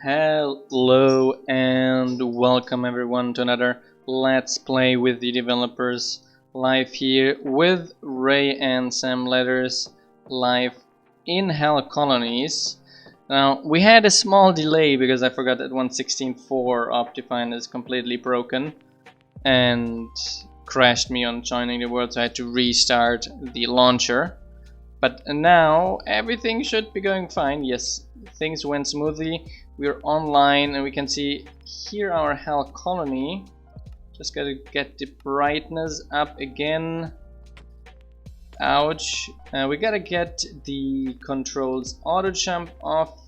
Hello and welcome everyone to another Let's Play with the Developers live here with Ray and Sam Letters live in HellColonies. Now we had a small delay because I forgot that 1.16.4 Optifine is completely broken and crashed me on joining the world, so I had to restart the launcher. But now everything should be going fine. Yes, things went smoothly. We're online and we can see here our Hell Colony. Just gotta get the brightness up again. Ouch. We gotta get the controls auto jump off,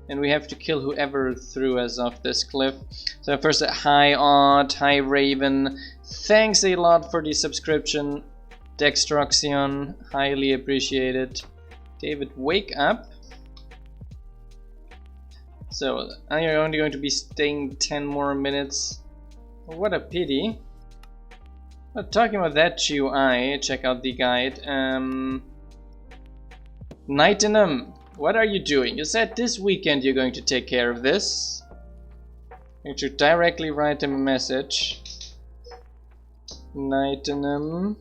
and we have to kill whoever threw us off this cliff. So first, hi Odd, hi Raven. Thanks a lot for the subscription. Dextroxion, highly appreciated. David, wake up. So, I'm only going to be staying 10 more minutes. What a pity. But talking about that UI, check out the guide. Nightenham, what are you doing? You said this weekend you're going to take care of this. You should directly write him a message. Nightenham.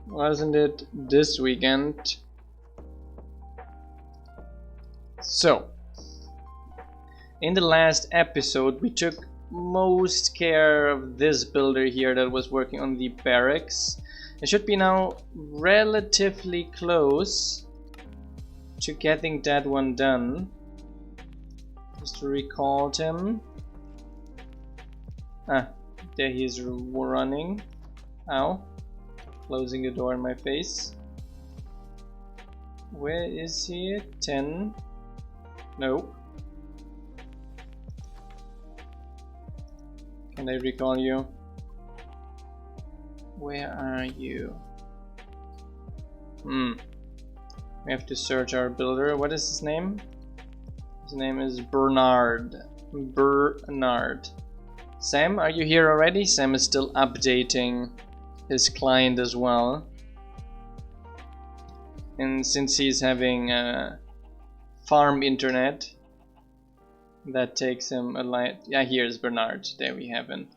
Wasn't it this weekend? So, in the last episode we took most care of this builder here that was working on the barracks. It should be now relatively close to getting that one done. Just to recall him. Ah, there he's running. Ow. Closing the door in my face. Where is he? 10. No. Can I recall you? Where are you? We have to search our builder. What is his name? His name is Bernard. Bernard. Sam, are you here already? Sam is still updating his client as well, and since he's having farm internet, that takes him a light. Yeah, here's Bernard. There we have him.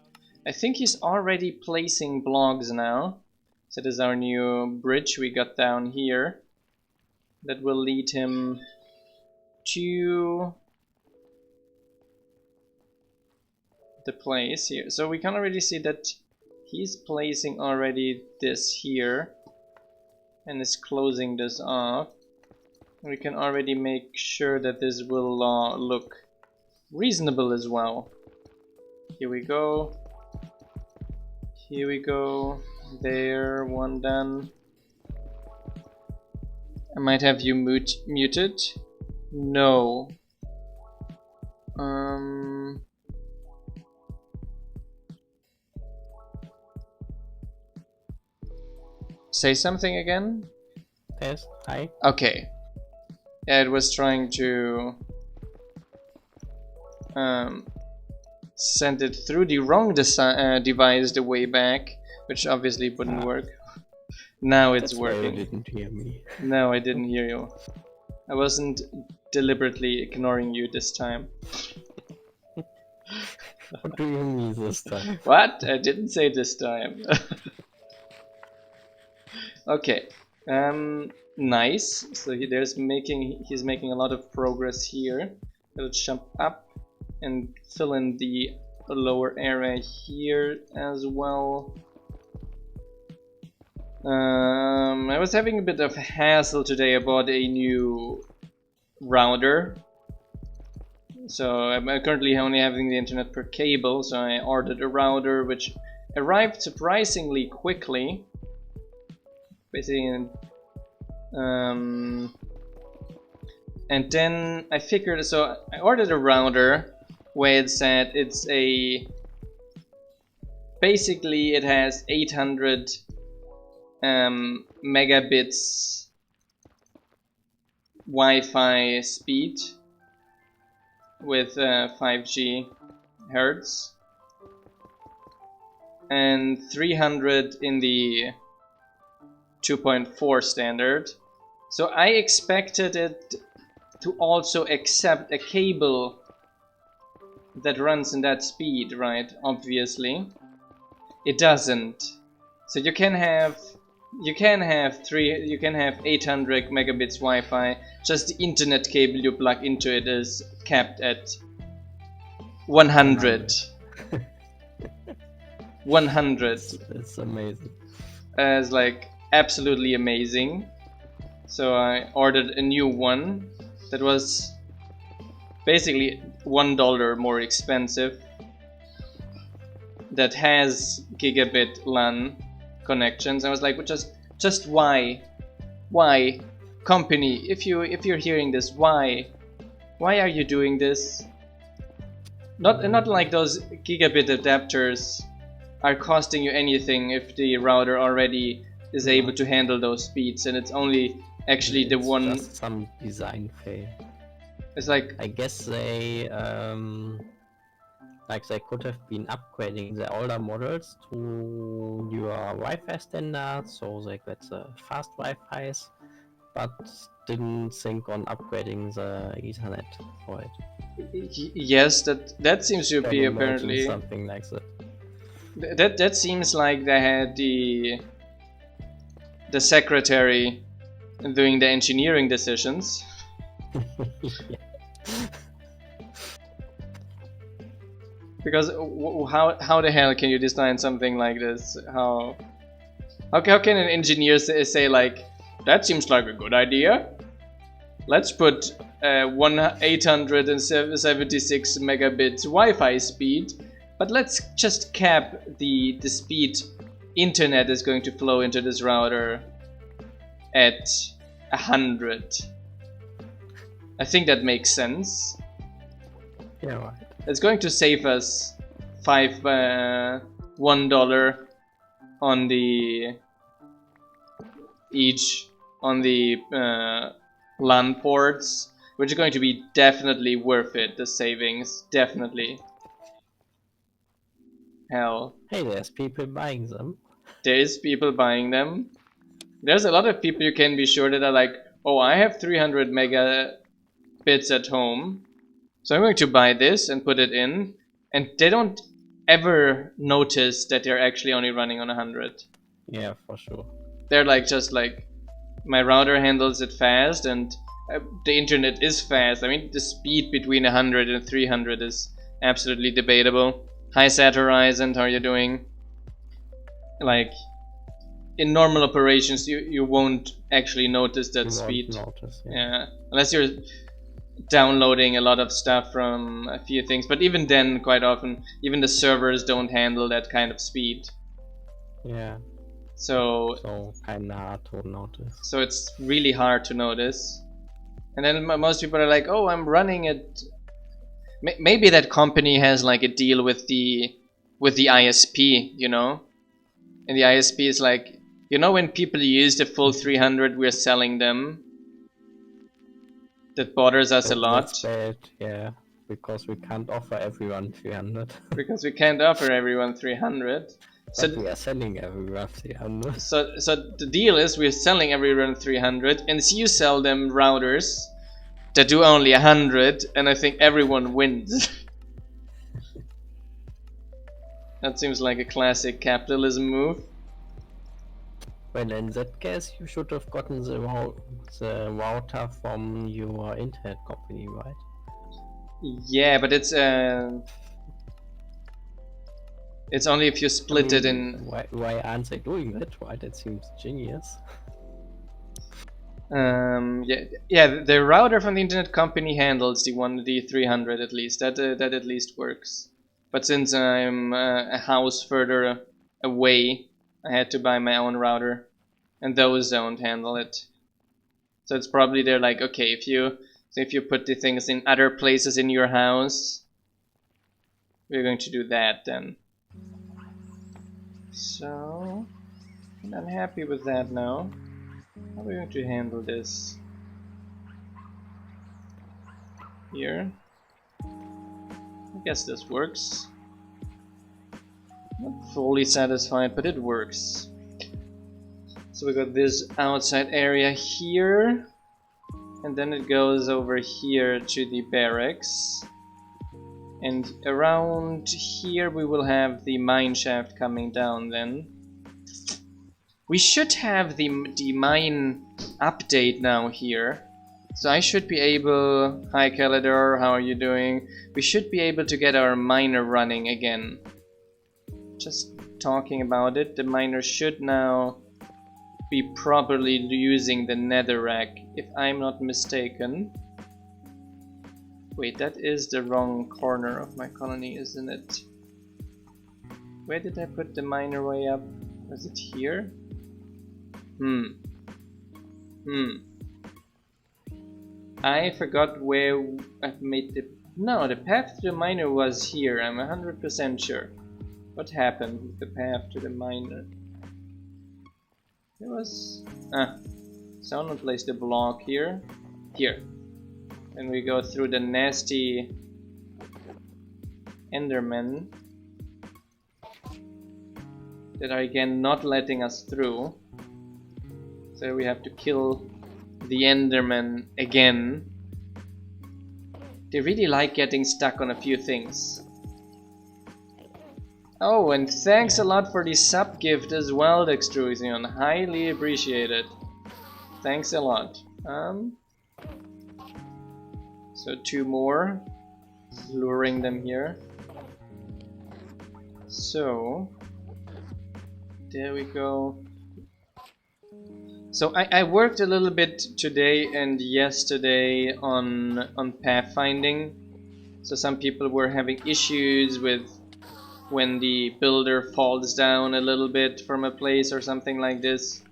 I think he's already placing blogs now. So that is our new bridge we got down here that will lead him to the place here. So we can already see that he's placing already this here and is closing this off. We can already make sure that this will look reasonable as well. Here we go. Here we go. There, one done. I might have you muted. No. Say something again? Yes, hi. Okay. Yeah, it was trying to send it through the wrong device the way back, which obviously wouldn't work. Now it's working. Why you didn't hear me. No, I didn't hear you. I wasn't deliberately ignoring you this time. What do you mean this time? What? I didn't say this time. Okay, nice. So he's making a lot of progress here. Let's jump up and fill in the lower area here as well. I was having a bit of a hassle today about a new router. So I'm currently only having the internet per cable, so I ordered a router which arrived surprisingly quickly. Basically, and then I figured, so I ordered a router where it said it's basically it has 800 megabits Wi-Fi speed with 5G hertz and 300 in the 2.4 standard. So I expected it to also accept a cable that runs in that speed, right? Obviously, it doesn't. So you can have 800 megabits Wi-Fi. Just the internet cable you plug into it is capped at 100. 100. It's amazing. It's like absolutely amazing. So I ordered a new one that was basically $1 more expensive, that has gigabit LAN connections. I was like, well, just why company, if you're hearing this, why are you doing this? Not like those gigabit adapters are costing you anything if the router already is able to handle those speeds, and it's only actually the one. Just some design fail. It's like, I guess they like they could have been upgrading the older models to newer Wi-Fi standards, so they get the fast Wi-Fi's, but didn't think on upgrading the Ethernet for it. yes, that seems to be Can imagine apparently something like that. that seems like they had the secretary doing the engineering decisions. Yeah. Because how the hell can you design something like this? How can an engineer say like, that seems like a good idea? Let's put 876 megabits Wi-Fi speed, but let's just cap the speed internet is going to flow into this router at 100. I think that makes sense. Yeah, right. It's going to save us $1 on the each on the LAN ports, which is going to be definitely worth it. The savings, definitely. Hell, Hey, there's people buying them. there is people buying them. There's a lot of people you can be sure that are like, oh, I have 300 megabits at home, so I'm going to buy this and put it in, and they don't ever notice that they're actually only running on 100. Yeah, for sure. They're like, just like, my router handles it fast, and the internet is fast. I mean, the speed between 100 and 300 is absolutely debatable. Hi Satirizant, how are you doing? Like, in normal operations, you won't actually notice that You won't speed. notice, Yeah, unless you're downloading a lot of stuff from a few things, but even then, quite often, even the servers don't handle that kind of speed. Yeah, So kinda hard to notice. so it's really hard to notice. And then most people are like, oh, I'm running it. Maybe that company has like a deal with the ISP, you know, and the ISP is like, you know, when people use the full 300, we're selling them. That bothers us a lot. That's bad, yeah, because we can't offer everyone 300. Because we can't offer everyone 300. So we are selling everyone 300. So the deal is we're selling everyone 300, and you sell them routers that do only 100, and I think everyone wins. That seems like a classic capitalism move. Well, in that case, you should have gotten the router from your internet company, right? Yeah, but it's only if you split it in. Why aren't they doing that? Right? It seems genius. Yeah. The router from the internet company handles the 300 at least. That at least works. But since I'm a house further away, I had to buy my own router, and those don't handle it. So it's probably they're like, okay, if you put the things in other places in your house, we're going to do that then. So, and I'm happy with that now. How are we going to handle this? Here. I guess this works. Not fully satisfied, but it works. So we got this outside area here. And then it goes over here to the barracks. And around here we will have the mine shaft coming down then. We should have the mine update now here. So I should be able... Hi Calidor, how are you doing? We should be able to get our miner running again. Just talking about it, the miner should now be properly using the netherrack, if I'm not mistaken. Wait, that is the wrong corner of my colony, isn't it? Where did I put the miner way up? Was it here? I forgot where I've made the... No, the path to the miner was here, I'm 100% sure. What happened with the path to the miner? There was... someone placed a block here. Here. And we go through the nasty Endermen that are again not letting us through. So we have to kill the Endermen again. They really like getting stuck on a few things. Oh, and thanks a lot for the sub gift as well, Dextrusion. Highly appreciated. Thanks a lot. So 2 more. Luring them here. So there we go. So I worked a little bit today and yesterday on pathfinding. So some people were having issues with when the builder falls down a little bit from a place or something like this.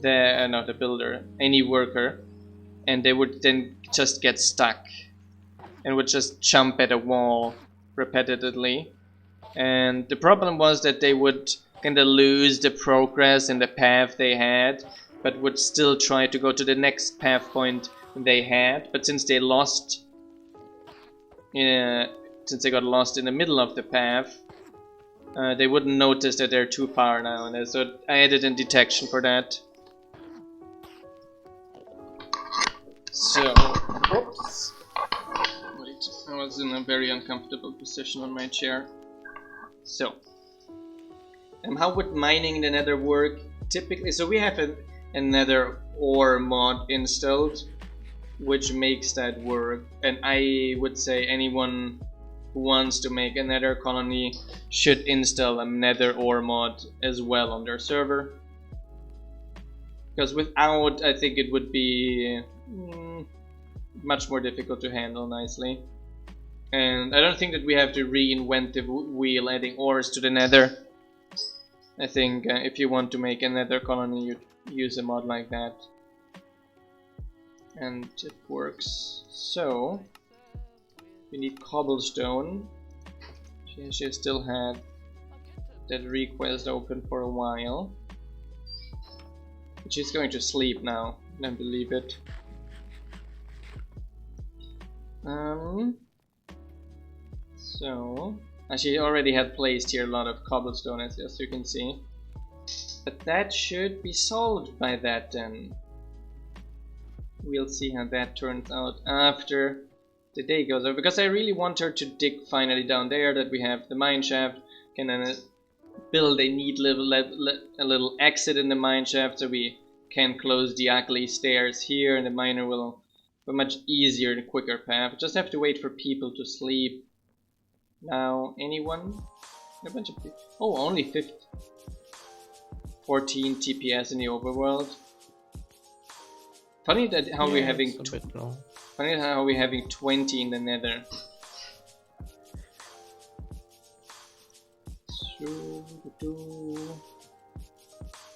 Not the builder, any worker, and they would then just get stuck and would just jump at a wall repetitively. And the problem was that they would kind of lose the progress in the path they had, but would still try to go to the next path point they had. But since they lost, since they got lost in the middle of the path, they wouldn't notice that they're too far now. And so I added a detection for that. So, oops. Wait, I was in a very uncomfortable position on my chair. So, how would mining the nether work? Typically, so we have a nether ore mod installed, which makes that work. And I would say anyone who wants to make a nether colony should install a nether ore mod as well on their server. Because without, I think it would be much more difficult to handle nicely. And I don't think that we have to reinvent the wheel adding ores to the nether. I think if you want to make a nether colony, you'd use a mod like that. And it works. So, we need cobblestone. She still had that request open for a while. But she's going to sleep now, I believe it. So, she already had placed here a lot of cobblestone, as you can see. But that should be solved by that then. We'll see how that turns out after the day goes over. Because I really want her to dig finally down there, that we have the mine shaft. Can then build a neat little exit in the mine shaft so we can close the ugly stairs here, and the miner will have a much easier and quicker path. Just have to wait for people to sleep. Now, anyone? A bunch of people. Oh, only 14 TPS in the overworld. Funny that how we're having. Funny how we're having 20 in the nether.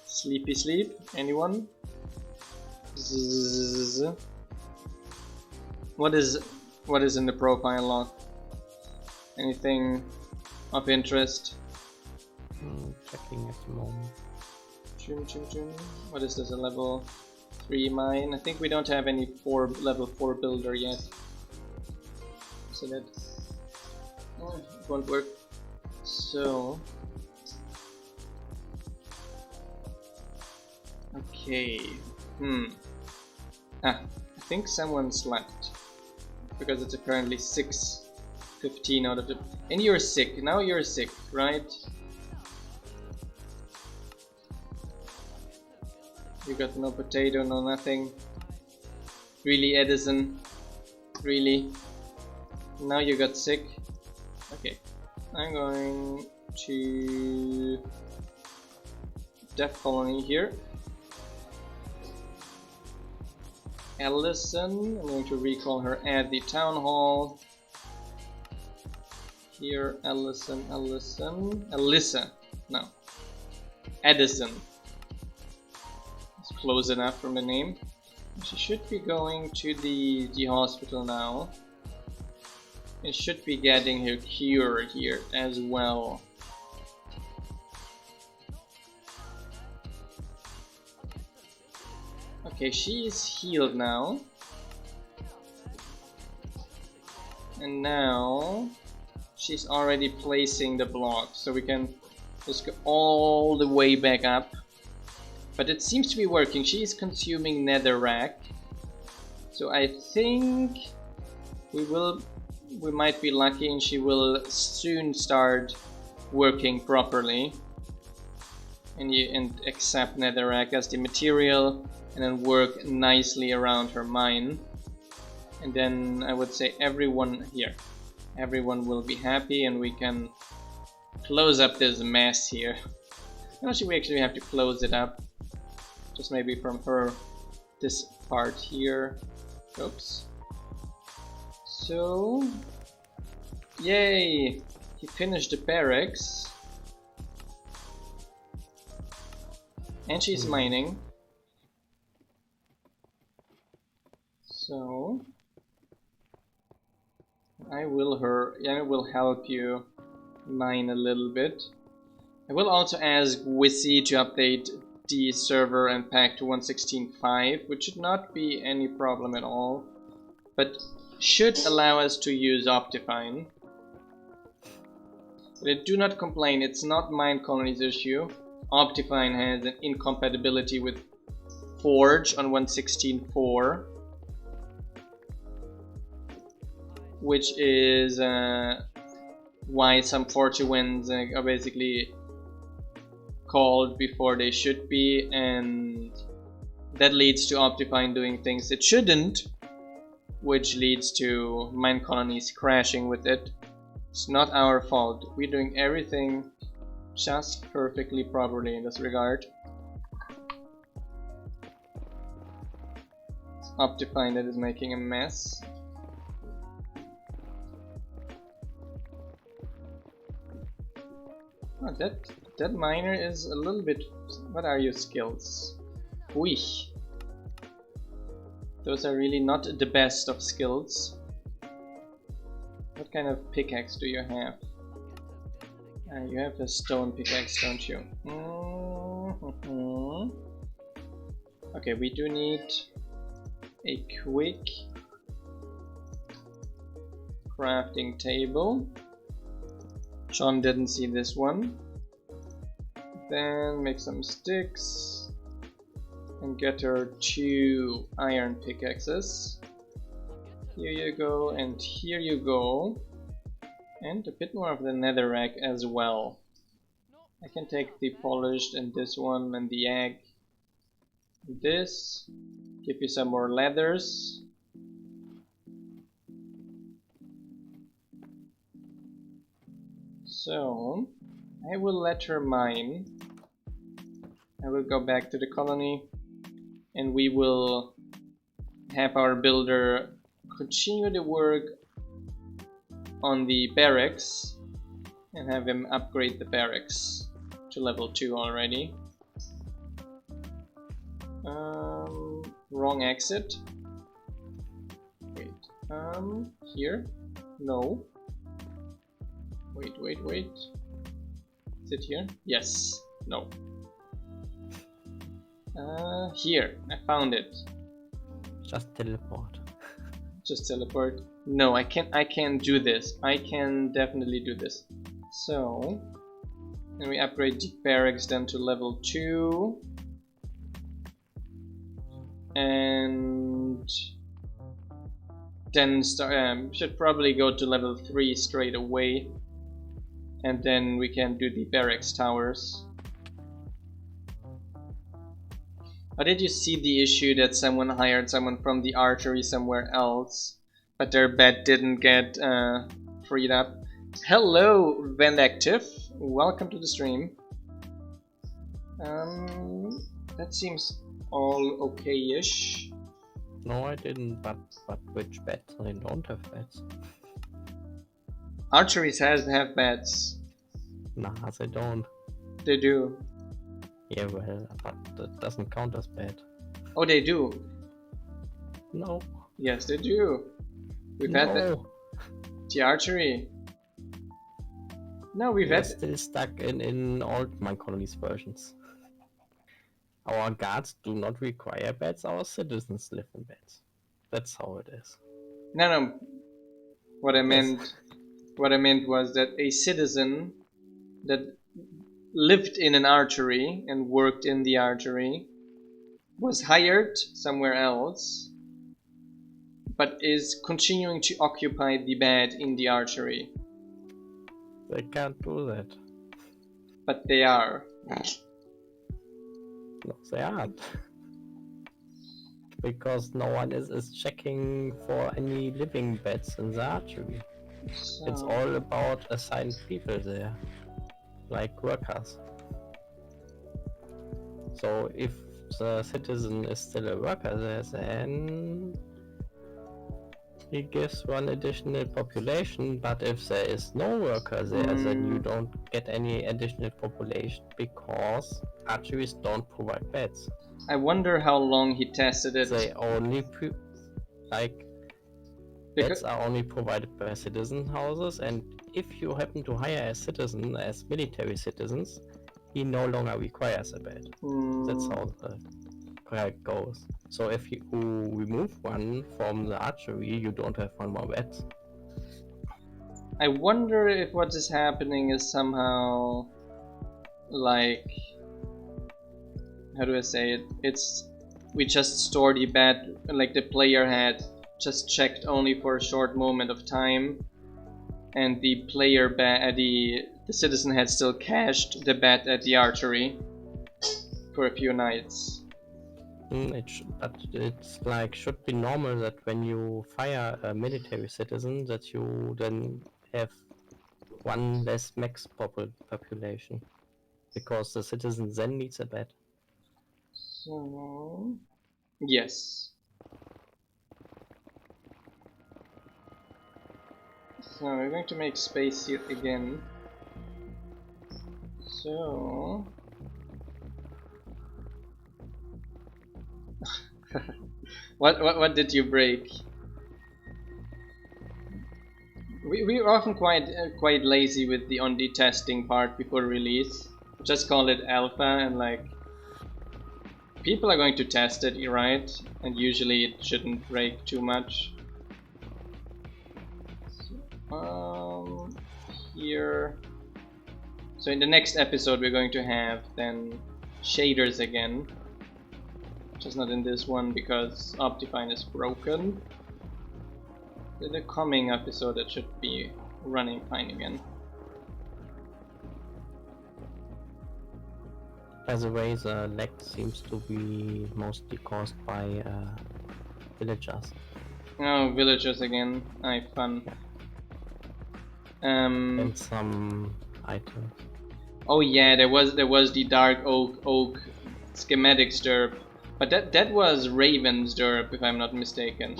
Sleepy sleep. Anyone? Zzz. What is in the profile log? Anything of interest? Checking at the moment. What is this? A level 3 mine? I think we don't have any level 4 builder yet, so that won't work. So okay, I think someone slept because it's apparently 6:15 out of the. And you're sick. Now you're sick, right? You got no potato, no nothing. Really, Edison? Really? Now you got sick? Okay. I'm going to Death Colony here. Allison, I'm going to recall her at the town hall. Here, Allison, Alyssa, no, Edison. It's close enough from the name. She should be going to the hospital now. And should be getting her cure here as well. Okay, she is healed now. And now she's already placing the block, so we can just go all the way back up. But it seems to be working. She is consuming netherrack. So I think we might be lucky and she will soon start working properly. And accept netherrack as the material. And then work nicely around her mine. And then I would say everyone will be happy and we can close up this mess here. Actually, we actually have to close it up. Just maybe from her, this part here. Oops. So, yay! He finished the barracks. And she's mining. So I will help you mine a little bit. I will also ask Wissy to update the server and pack to 1.16.5, which should not be any problem at all, but should allow us to use Optifine. But do not complain, it's not Minecolonies' issue. Optifine has an incompatibility with Forge on 1.16.4. Which is why some Fortunes are basically called before they should be, and that leads to Optifine doing things it shouldn't, which leads to Minecolonies crashing with it. It's not our fault. We're doing everything just perfectly properly in this regard. It's Optifine that is making a mess. Oh, that miner is a little bit. What are your skills? Weesh. Those are really not the best of skills. What kind of pickaxe do you have? You have a stone pickaxe, don't you? Okay, we do need a quick crafting table. John didn't see this one. Then make some sticks and get her 2 iron pickaxes. Here you go, and here you go. And a bit more of the netherrack as well. I can take the polished and this one and the egg. This. Give you some more leathers. So, I will let her mine. I will go back to the colony and we will have our builder continue the work on the barracks and have him upgrade the barracks to level 2 already. Wrong exit. Wait, here? No. Wait. Is it here? Yes. No. Here. I found it. Just teleport. Just teleport. No, I can't do this. I can definitely do this. So, and we upgrade the barracks then to level 2. And then should probably go to level 3 straight away, and then we can do the barracks towers. Or did you see the issue that someone hired someone from the archery somewhere else, but their bed didn't get freed up? Hello, Vendactive. Welcome to the stream. That seems all okay-ish. No, I didn't, but which beds? I don't have beds. Archeries have beds. Nah, they don't. They do. Yeah, well, but that doesn't count as bed. Oh, they do. No. Yes, they do. We've had that. The archery. No, we've had. Still stuck in old Minecolonies versions. Our guards do not require beds. Our citizens live in beds. That's how it is. No. What I meant was that a citizen that lived in an archery and worked in the archery was hired somewhere else, but is continuing to occupy the bed in the archery. They can't do that. But they are. No, they aren't. Because no one is checking for any living beds in the archery. So... It's all about assigned people there, like workers. So if the citizen is still a worker there, then he gives one additional population, but if there is no worker there, then you don't get any additional population because archeries don't provide beds. I wonder how long he tested it. They only beds are only provided by citizen houses, and if you happen to hire a citizen as military citizens, he no longer requires a bed. That's how the project goes. So if you remove one from the archery, you don't have one more bed. I wonder if what is happening is somehow like, how do I say it? We just store the bed, like the player had just checked only for a short moment of time, and the player the citizen had still cached the bet at the archery for a few nights. But it's like should be normal that when you fire a military citizen that you then have one less max population, because the citizen then needs a bed. So yes. So we're going to make space here again. So what did you break? We're often quite lazy with the testing part before release. Just call it alpha, and like people are going to test it, right? And usually it shouldn't break too much. So, here. So in the next episode we're going to have then shaders again. Just not in this one because Optifine is broken. In the coming episode it should be running fine again. By the way, the lag seems to be mostly caused by villagers. Oh, villagers again. Aye, fun. And some items. Oh yeah, there was the dark oak schematics derp, but that was Raven's derp if I'm not mistaken.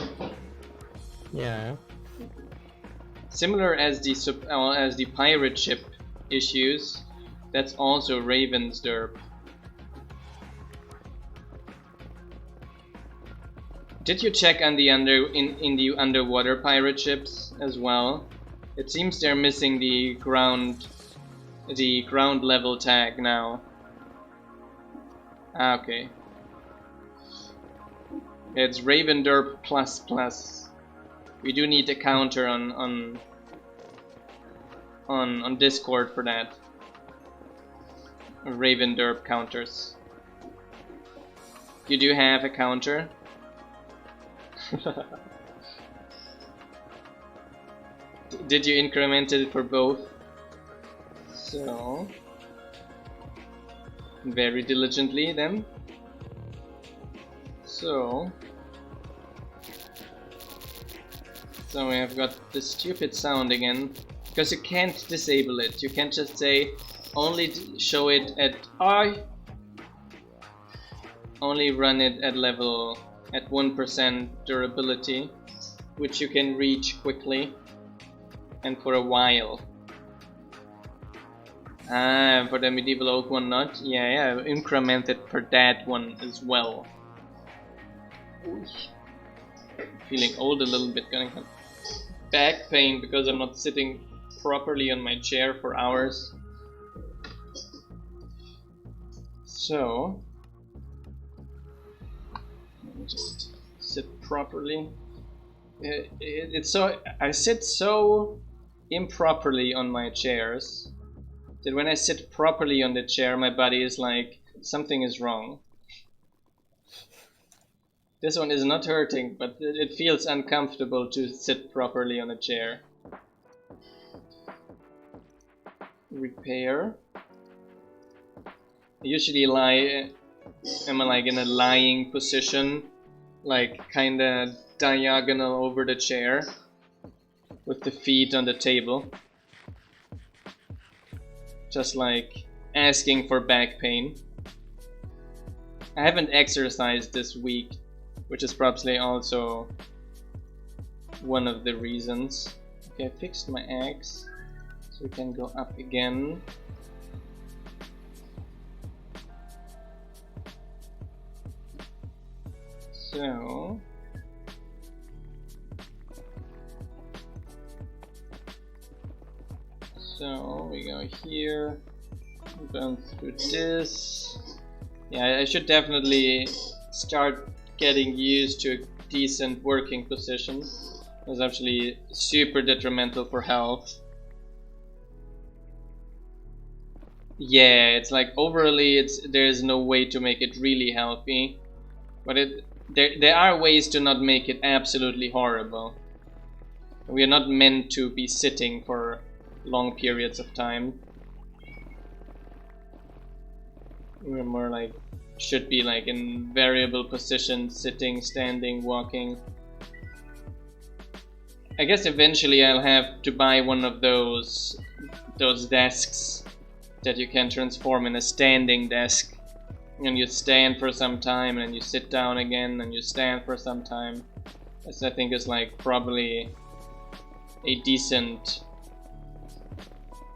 Yeah. Similar as the pirate ship issues, that's also Raven's derp. Did you check on the in the underwater pirate ships as well? It seems they're missing the ground level tag now. Ah, okay. It's Raven derp ++. We do need a counter on Discord for that. Raven derp counters. You do have a counter? Did you increment it for both? So very diligently then. So we have got the stupid sound again, because you can't disable it. You can't just say only show it at only run it at level at 1% durability, which you can reach quickly and for a while. Ah, for the medieval oak one not? Yeah, increment it for that one as well. Ooh. Feeling old a little bit, getting back pain because I'm not sitting properly on my chair for hours. So let me just sit properly. It's so I sit so improperly on my chairs that when I sit properly on the chair, my body is like, something is wrong. This one is not hurting, but it feels uncomfortable to sit properly on a chair. Repair. I usually am like in a lying position, like kinda diagonal over the chair, with the feet on the table. Just like asking for back pain. I haven't exercised this week, which is probably also one of the reasons. Okay, I fixed my axe, so we can go up again. So we go here, burn through this. Yeah, I should definitely start getting used to a decent working position. It's actually super detrimental for health. Yeah, it's like overally, there's no way to make it really healthy, but there are ways to not make it absolutely horrible. We are not meant to be sitting for long periods of time. We're more like should be like in variable positions, sitting, standing, walking. I guess eventually I'll have to buy one of those desks that you can transform in a standing desk, and you stand for some time and you sit down again and you stand for some time. This I think is like probably a decent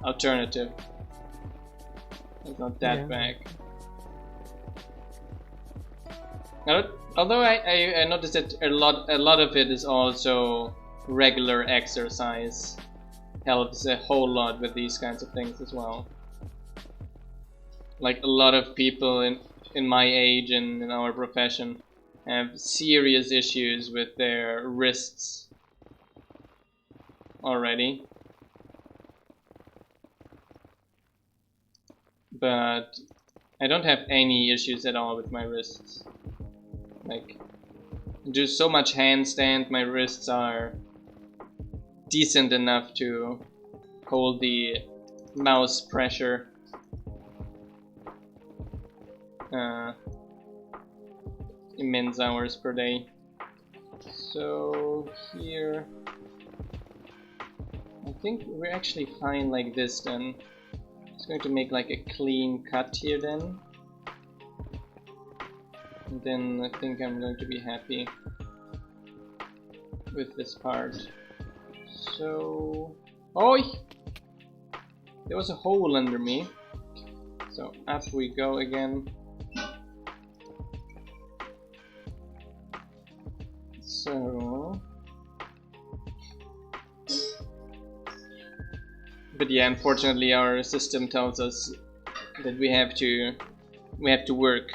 alternative. It's not that bad. Although I noticed that a lot of it is also regular exercise. Helps a whole lot with these kinds of things as well. Like a lot of people in my age and in our profession have serious issues with their wrists already. But I don't have any issues at all with my wrists. Like, I do so much handstand, my wrists are decent enough to hold the mouse pressure. Immense hours per day. So here, I think we're actually fine like this then. It's going to make like a clean cut here then. And then I think I'm going to be happy with this part. So, oh, there was a hole under me. So up we go again. So, but yeah, unfortunately our system tells us that we have to work.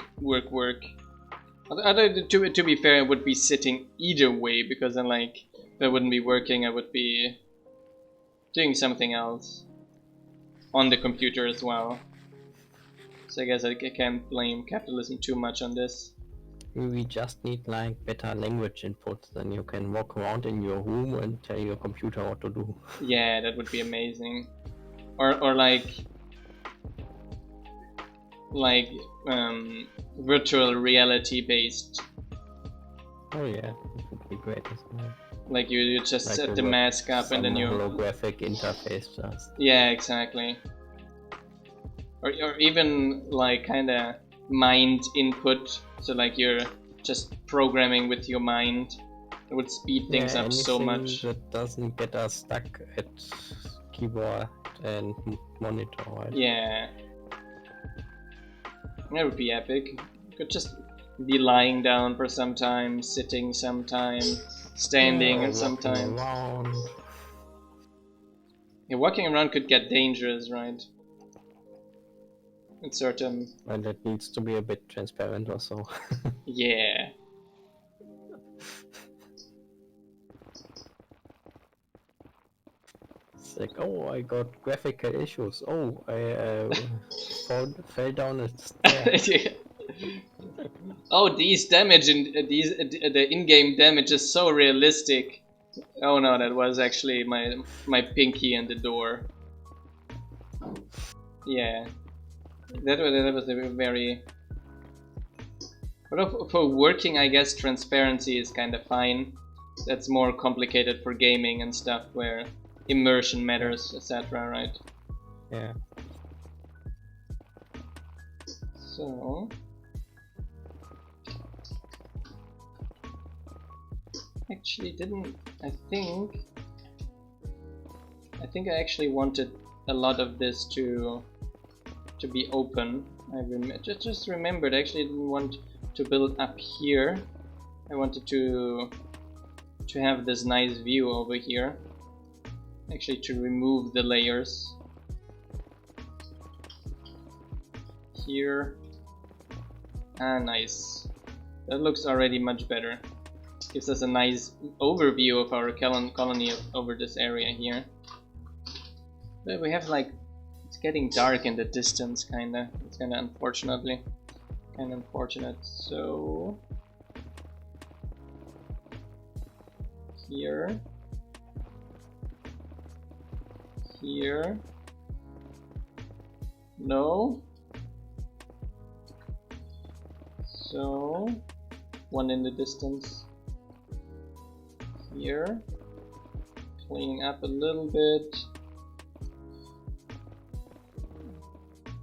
Although to be fair, I would be sitting either way, because then like if I wouldn't be working, I would be doing something else on the computer as well. So I guess I can't blame capitalism too much on this. We just need like better language input. Then you can walk around in your room and tell your computer what to do. Yeah, that would be amazing. Or like virtual reality based. Oh yeah, that would be great as well. Like you just Like set the mask up and then you holographic interface just. Yeah, exactly. Or even like kind of mind input, so like you're just programming with your mind. It would speed things up so much. That doesn't get us stuck at keyboard and monitor, right? Yeah, that would be epic. You could just be lying down for some time, sitting sometime, standing and sometimes. Yeah, walking around could get dangerous, right? In certain. And it needs to be a bit transparent also. Yeah. It's like, oh, I got graphical issues. Oh, I fell down a stair. Oh, these damage in the in-game damage is so realistic. Oh no, that was actually my pinky in the door. Yeah, that was a very. But for working, I guess transparency is kind of fine. That's more complicated for gaming and stuff where immersion matters, etc. Right? Yeah. So. Actually didn't. I think I actually wanted a lot of this to be open. I just remembered I actually didn't want to build up here. I wanted to have this nice view over here. Actually to remove the layers. Here. Ah, nice. That looks already much better. Gives us a nice overview of our colony over this area here. But we have like, it's getting dark in the distance kinda. It's kinda unfortunate. So here. No. So one in the distance. Here, cleaning up a little bit.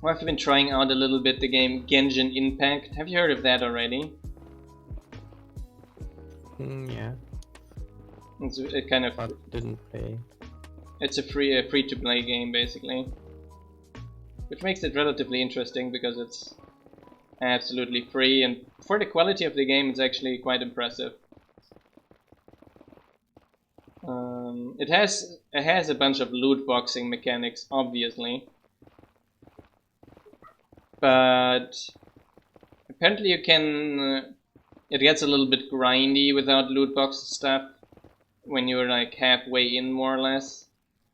I've been trying out a little bit the game Genshin Impact. Have you heard of that already? Yeah. It's a kind of. But didn't play. It's a free to play game basically, which makes it relatively interesting because it's absolutely free, and for the quality of the game, it's actually quite impressive. It has a bunch of loot boxing mechanics, obviously, but apparently you can. It gets a little bit grindy without loot box stuff when you're like halfway in, more or less.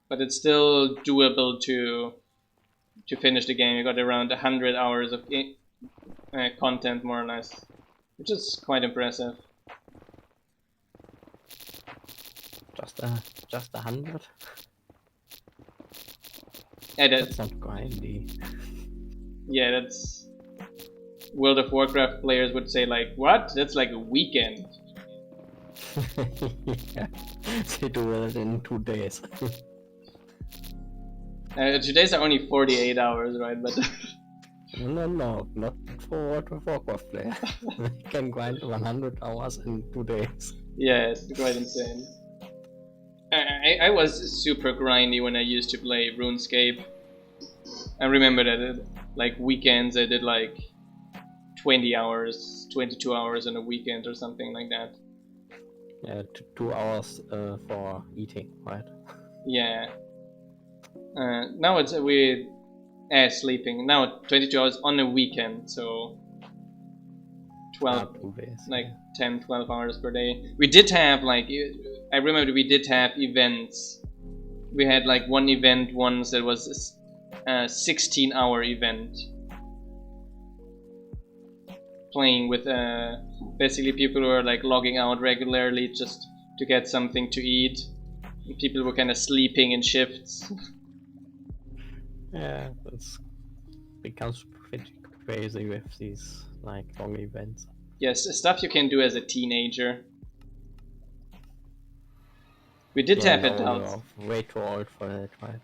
But it's still doable to finish the game. You got around 100 hours of content, more or less, which is quite impressive. Just 100? Yeah, that's not grindy. Yeah, that's World of Warcraft players would say like, what? That's like a weekend. Yeah, they do it in 2 days. 2 days are only 48 hours, right? But no, not for World of Warcraft player. You can grind 100 hours in 2 days. Yeah, it's quite insane. I was super grindy when I used to play RuneScape. I remember that like weekends I did like 20 hours, 22 hours in a weekend or something like that. Yeah, 2 hours for eating, right? Yeah. Now it's sleeping. Now 22 hours on a weekend, so 12, 2 days, like 10, 12 hours per day. We did have like, I remember we did have events. We had like one event once that was a 16-hour event. playing with basically people who are like logging out regularly just to get something to eat. And people were kind of sleeping in shifts. Yeah, it becomes pretty crazy with these like long events. Yes, stuff you can do as a teenager. We did have it out. You're way too old for that, right?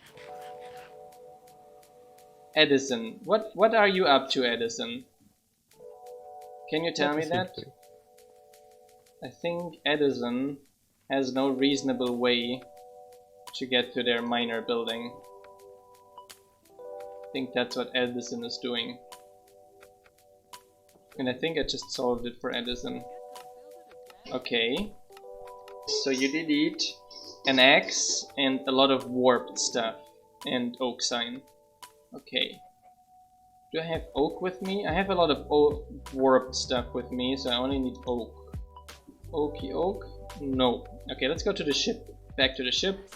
Edison, what are you up to, Edison? Can you tell me that? I think Edison has no reasonable way to get to their miner building. I think that's what Edison is doing. And I think I just solved it for Edison. Okay. So you delete an X and a lot of warped stuff and oak sign. Okay. Do I have oak with me? I have a lot of warped stuff with me, so I only need oak. Oaky oak? No. Okay, let's go to the ship. Back to the ship.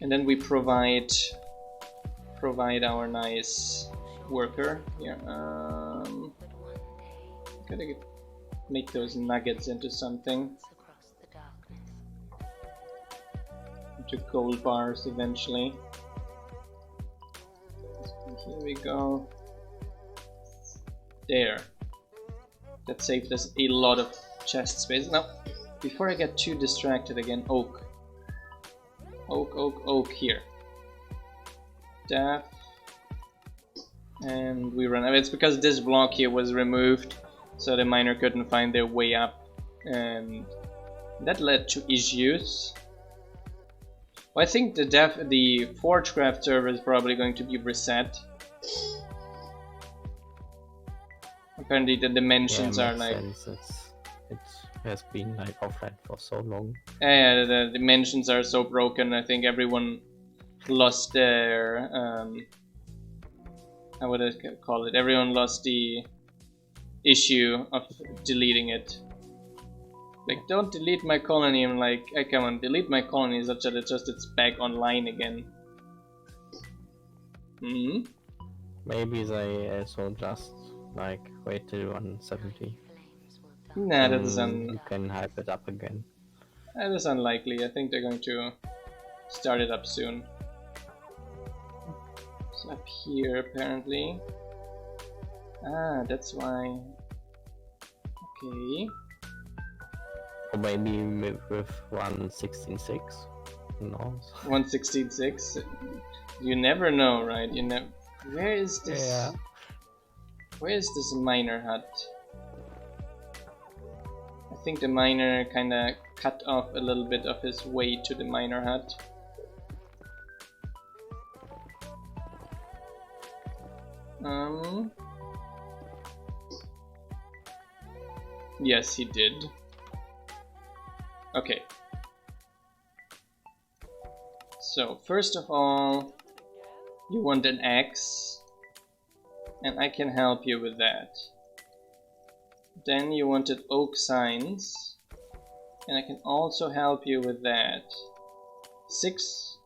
And then we provide our nice worker here. Gotta make those nuggets into something. Into gold bars eventually. Here we go. There. That saved us a lot of chest space. Now, before I get too distracted again, oak. Oak here. Def. And we run. It's because this block here was removed, so the miner couldn't find their way up, and that led to issues. Well, I think the Forgecraft server is probably going to be reset. Apparently the dimensions are like... It has been like offline for so long. Yeah, the dimensions are so broken. I think everyone lost their... how would I call it? Everyone lost the issue of deleting it. Like, don't delete my colony. I'm like, hey, come on, delete my colony such that it's back online again. Maybe they also just like wait till 170. Nah, that is you can hype it up again. That is unlikely. I think they're going to start it up soon. It's up here apparently. Ah, that's why. Okay. Or maybe with 1.16.6. Who knows? 1.16.6. You never know, right? You never. Where is this? Yeah. Where is this miner hut? I think the miner kinda cut off a little bit of his way to the miner hut. Yes, he did. Okay. So, first of all, you want an axe, and I can help you with that. Then you wanted oak signs, and I can also help you with that. 6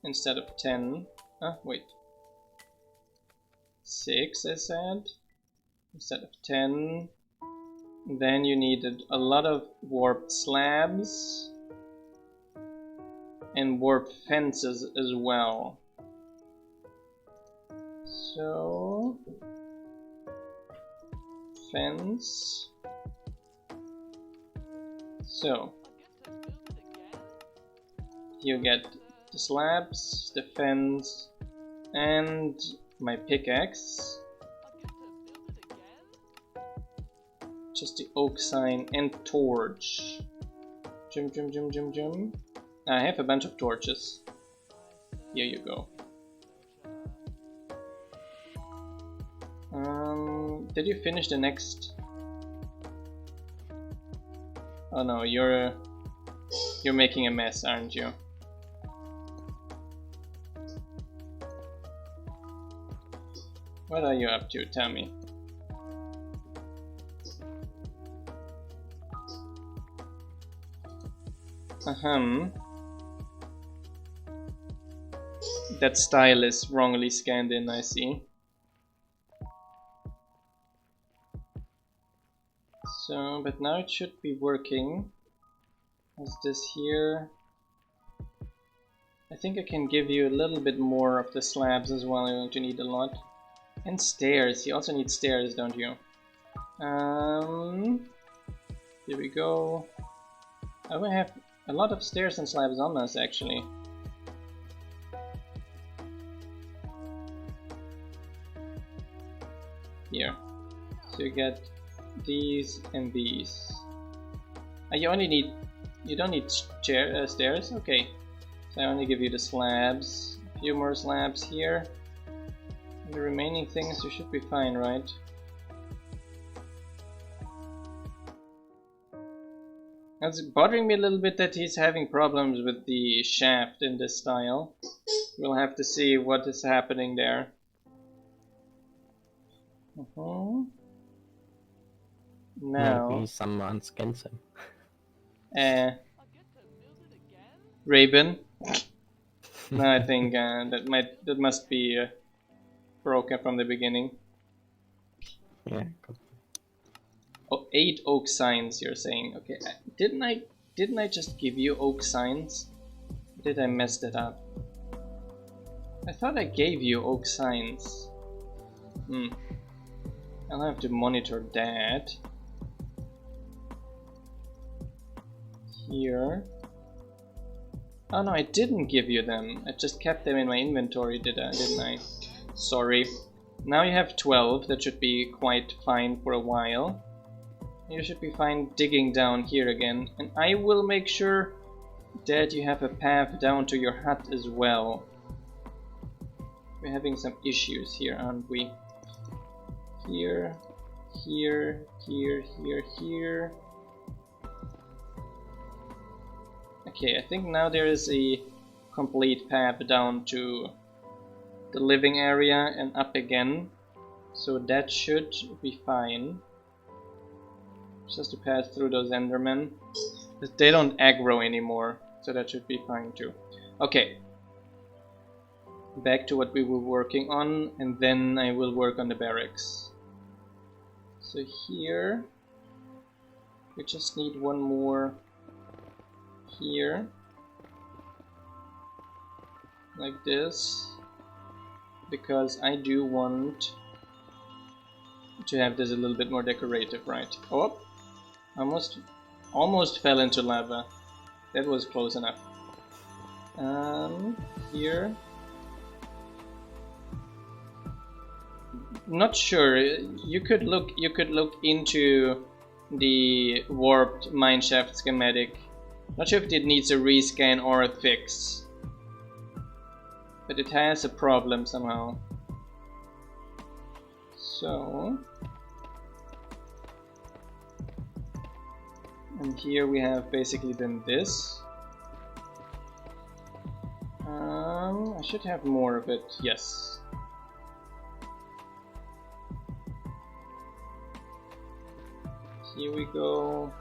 instead of 10. Wait. 6 I said, instead of 10. Then you needed a lot of warped slabs and warped fences as well. So, fence. So, you get the slabs, the fence, and my pickaxe. Just the oak sign and torch. Jum. I have a bunch of torches. Here you go. Did you finish the next? Oh no, you're making a mess, aren't you? What are you up to? Tell me. That style is wrongly scanned in, I see. So, but now it should be working. Is this here? I think I can give you a little bit more of the slabs as well. You're going to need a lot. And stairs. You also need stairs, don't you? Here we go. I will have a lot of stairs and slabs on us, actually. Here. So you get these and these. You only need... You don't need stairs? Okay. So I only give you the slabs. A few more slabs here. And the remaining things you should be fine, right? It's bothering me a little bit that he's having problems with the shaft in this style. We'll have to see what is happening there. Now... Maybe someone scans him. Raven? No, I think that must be broken from the beginning. Yeah. Oh, 8 oak signs, you're saying? Okay, didn't I just give you oak signs? Did I mess that up? I thought I gave you oak signs. I'll have to monitor that. Here. Oh no, I didn't give you them. I just kept them in my inventory, didn't I? Sorry. Now you have 12. That should be quite fine for a while. You should be fine digging down here again. And I will make sure that you have a path down to your hut as well. We're having some issues here, aren't we? Here, here, here, here, here. Okay, I think now there is a complete path down to the living area and up again. So that should be fine. Just to pass through those endermen. But they don't aggro anymore, so that should be fine too. Okay. Back to what we were working on, and then I will work on the barracks. So here we just need one more here, like this, because I do want to have this a little bit more decorative, right? Oh, almost fell into lava. That was close enough. Here. Not sure. You could look into the warped mineshaft schematic. Not sure if it needs a rescan or a fix, but it has a problem somehow. So, and here we have basically then this. I should have more of it. Yes. Here we go.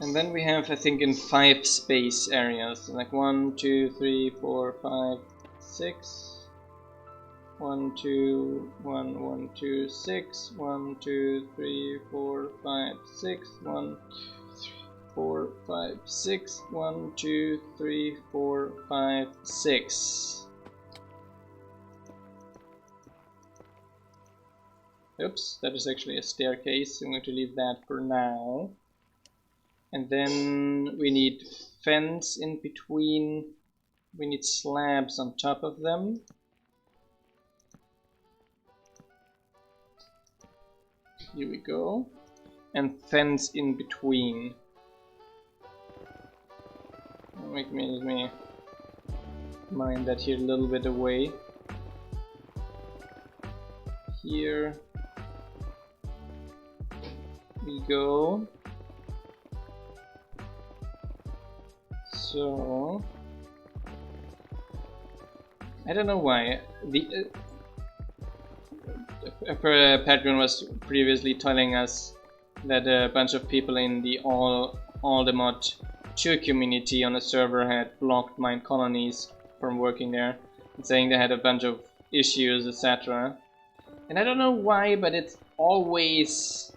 And then we have, I think, in 5 space areas, like 1, 2, 3, 4, 5, 6. 1, 2, 1, 1, 2, 6. 1, 2, 3, 4, 5, 6. 1, 3, 4, 5, 6. 1, 2, 3, 4, 5, 6. Oops, that is actually a staircase. I'm going to leave that for now. And then we need fence in between. We need slabs on top of them. Here we go. And fence in between. Let me mine that here a little bit away. Here we go. So I don't know why the Patreon was previously telling us that a bunch of people in the all the mod 2 community on a server had blocked Minecolonies from working there, saying they had a bunch of issues, etc. And I don't know why, but it's always...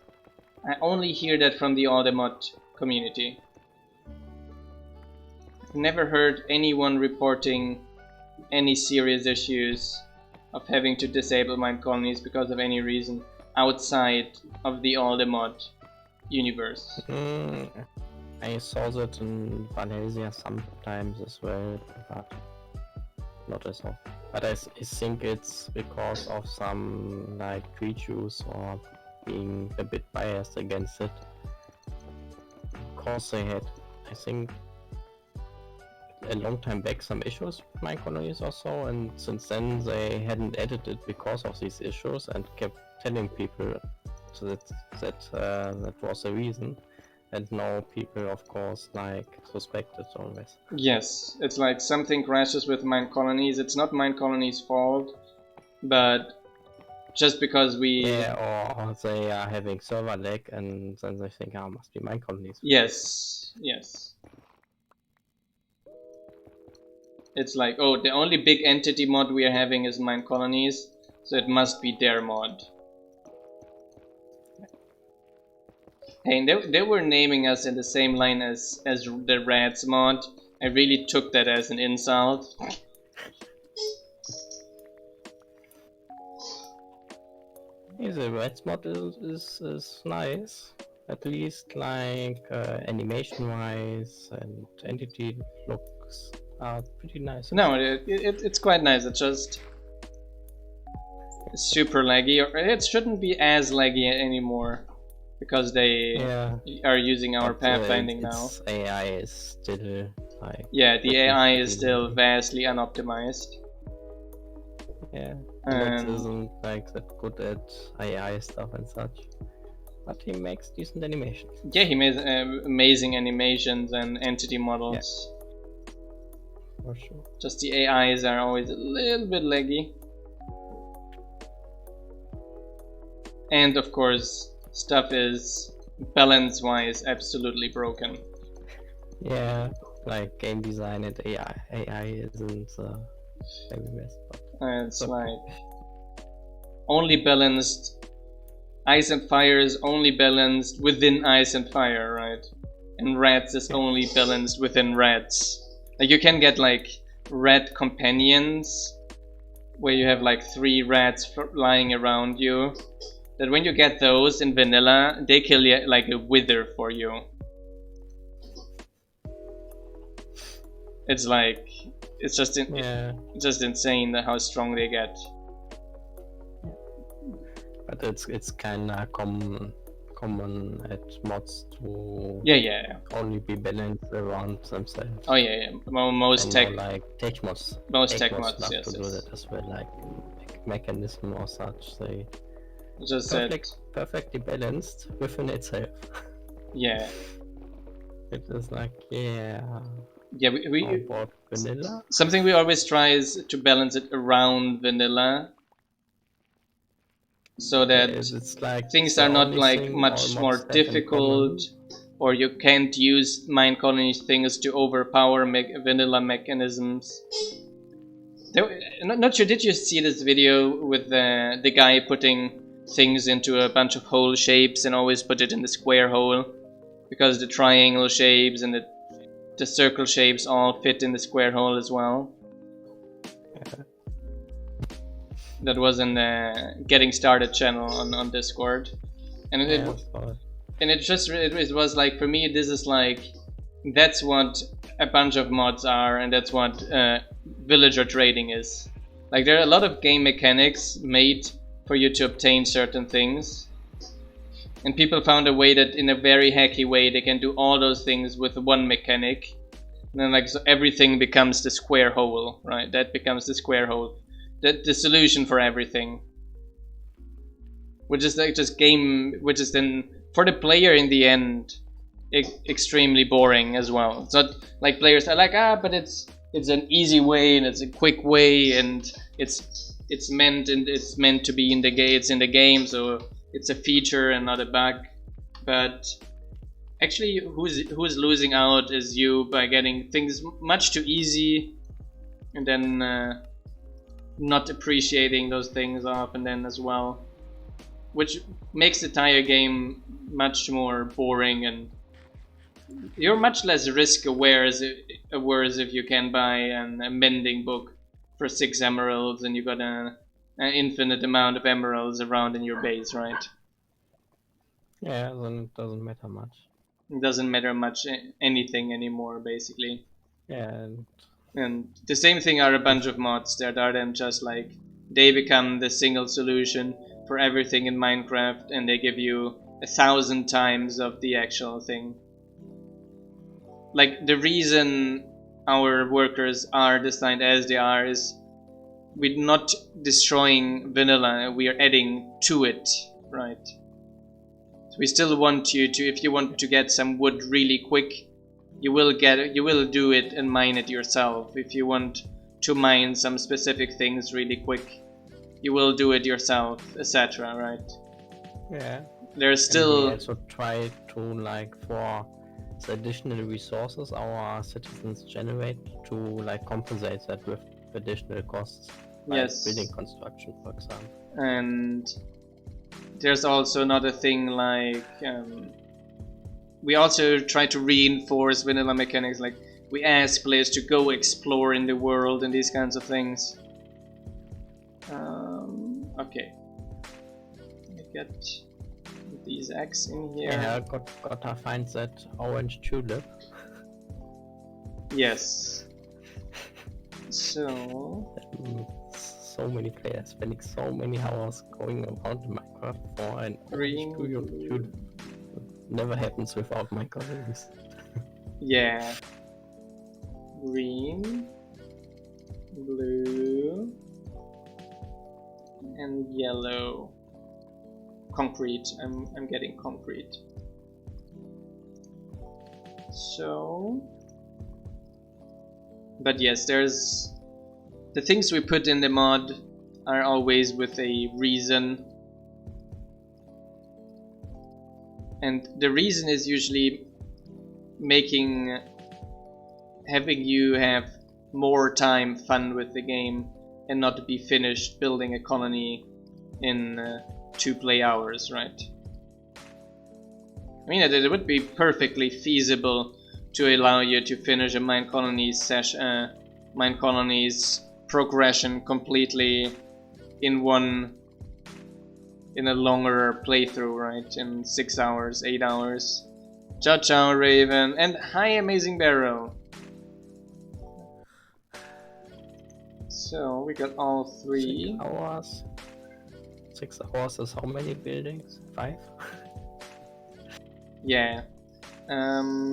I only hear that from the Aldemod community. I've never heard anyone reporting any serious issues of having to disable Minecolonies because of any reason outside of the Aldemod universe. I saw that in Valencia sometimes as well, but not as often. But I think it's because of some like reviews or being a bit biased against it. Because they had, I think, a long time back some issues with Minecolonies or so, and since then they hadn't added it because of these issues and kept telling people that was the reason. And now people, of course, like suspect it always. Yes, it's like something crashes with Minecolonies. It's not Minecolonies' fault, but just because we... Yeah, or they are having server lag and then they think, oh, must be Minecolonies. Yes, yes. It's like, oh, the only big entity mod we are having is Minecolonies, so it must be their mod. Hey, they were naming us in the same line as the Rats mod. I really took that as an insult. Yeah, the Rats mod is nice. At least like animation wise and entity looks are pretty nice. No, it's quite nice. It's just super laggy. Or it shouldn't be as laggy anymore. Because they are using our pathfinding now. AI is still like... Yeah, the AI is still vastly unoptimized. Yeah, Max isn't like that good at AI stuff and such. But he makes decent animations. Yeah, he makes amazing animations and entity models. Yeah. For sure. Just the AIs are always a little bit laggy. And of course... stuff is balance-wise absolutely broken. Yeah, like game design and AI isn't maybe best, but it's like only balanced. Ice and Fire is only balanced within Ice and Fire, right? And Rats is only balanced within Rats. Like you can get like rat companions, where you have like 3 rats lying around you. That when you get those in vanilla, they kill you like a wither for you. It's like, it's just insane how strong they get. But it's kinda common at mods to only be balanced around themselves. Oh yeah. Most tech like tech mods. Most tech mods, yes. To do that as well, like mechanism or such. They just perfectly balanced within itself. Yeah. It is like we vanilla. Something we always try is to balance it around vanilla, so that it's like things are not like much more difficult, or you can't use Minecolonies things to overpower vanilla mechanisms. Not sure, did you see this video with the guy putting things into a bunch of hole shapes and always put it in the square hole? Because the triangle shapes and the circle shapes all fit in the square hole as well. Yeah. That was in the Getting Started channel on Discord. And it was like, for me, this is like, that's what a bunch of mods are, and that's what villager trading is. Like, there are a lot of game mechanics made for you to obtain certain things. And people found a way that, in a very hacky way, they can do all those things with one mechanic. And then, like, so everything becomes the square hole, right? That becomes the square hole. The solution for everything. Which is like which is then, for the player in the end, extremely boring as well. It's not like players are like, but it's an easy way and it's a quick way and it's meant to be in the game. It's in the game, so it's a feature and not a bug. But actually, who's losing out is you by getting things much too easy and then not appreciating those things often then as well, which makes the entire game much more boring, and you're much less risk aware as if you can buy a mending book for 6 emeralds and you got an infinite amount of emeralds around in your base, right? Yeah, then it doesn't matter much. It doesn't matter much anything anymore, basically. Yeah, And the same thing are a bunch of mods that are then just like, they become the single solution for everything in Minecraft, and they give you 1,000 times of the actual thing. Like, the reason our workers are designed as they are is we're not destroying vanilla, we are adding to it, right? So we still want you to, if you want to get some wood really quick, you will do it and mine it yourself. If you want to mine some specific things really quick, you will do it yourself, etc., right? yeah. There's And we still also try to, like, for the additional resources our citizens generate, to like compensate that with additional costs, like yes, building construction, for example. and there's also another thing like we also try to reinforce vanilla mechanics, like we ask players to go explore in the world and these kinds of things. Okay, let me get these eggs in here. Yeah, gotta find that orange tulip. Yes. So So many players spending so many hours going around in Minecraft for an orange tulip. Never happens without Minecolonies. Yeah. Green, blue, and yellow. Concrete. I'm getting concrete. So, but yes, there's the things we put in the mod are always with a reason, and the reason is usually having you have more time fun with the game and not be finished building a colony in 2 play hours, right? I mean, it would be perfectly feasible to allow you to finish a Minecolonies progression completely in a longer playthrough, right? In 6 hours, 8 hours. Ciao ciao Raven, and hi Amazing Barrel. So we got all 3. 6 hours. 6 hours is how many buildings? 5? Yeah.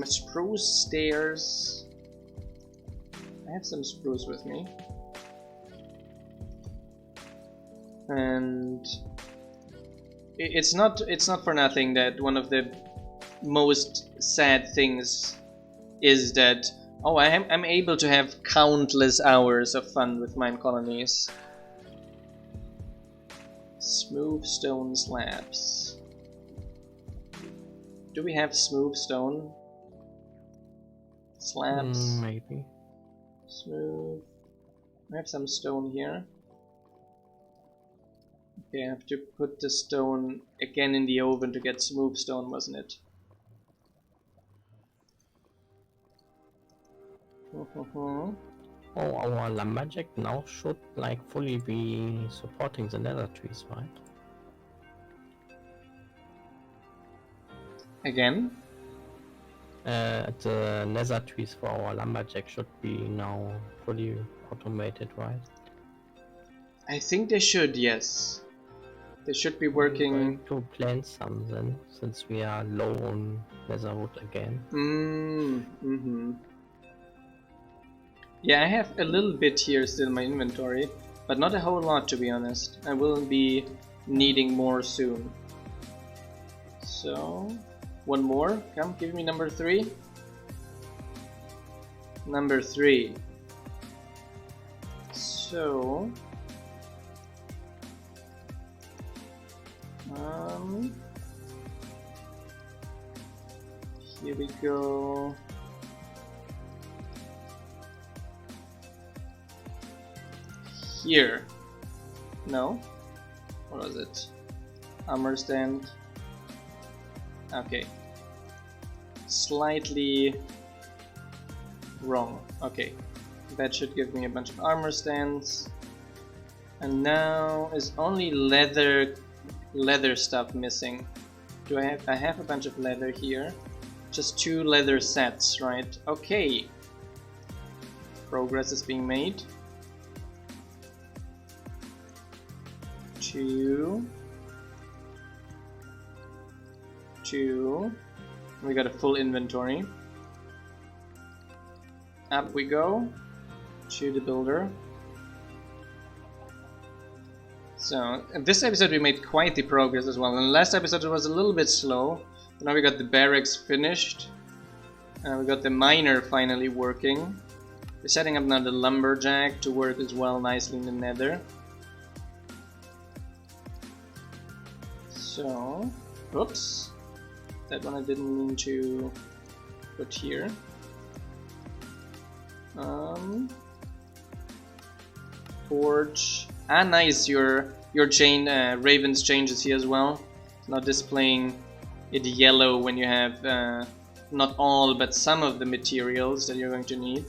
Spruce stairs. I have some spruce with me. And it's not for nothing that one of the most sad things is that I'm able to have countless hours of fun with Minecolonies. Smooth stone slabs. Do we have smooth stone slabs? Maybe. Smooth. I have some stone here. Okay, I have to put the stone again in the oven to get smooth stone, wasn't it? Oh, our lumberjack now should like fully be supporting the nether trees, right? Again? The nether trees for our lumberjack should be now fully automated, right? I think they should, yes. They should be working. I'm going to plant some then, since we are low on nether wood again. Yeah, I have a little bit here still in my inventory, but not a whole lot, to be honest. I will be needing more soon. So, one more. Come, give me number 3. Number 3. So, here we go. here. No? What was it? Armor stand. Okay. Slightly wrong. Okay. That should give me a bunch of armor stands. And now is only leather stuff missing. I have a bunch of leather here. Just 2 leather sets, right? Okay. Progress is being made. 2. We got a full inventory. Up we go to the builder. So in this episode we made quite the progress as well. In the last episode it was a little bit slow. But now we got the barracks finished. We got the miner finally working. We're setting up now the lumberjack to work as well nicely in the nether. So, oops. That one I didn't mean to put here. Forge. Ah, nice. Your chain, Raven's changes here as well. It's not displaying it yellow when you have not all, but some of the materials that you're going to need.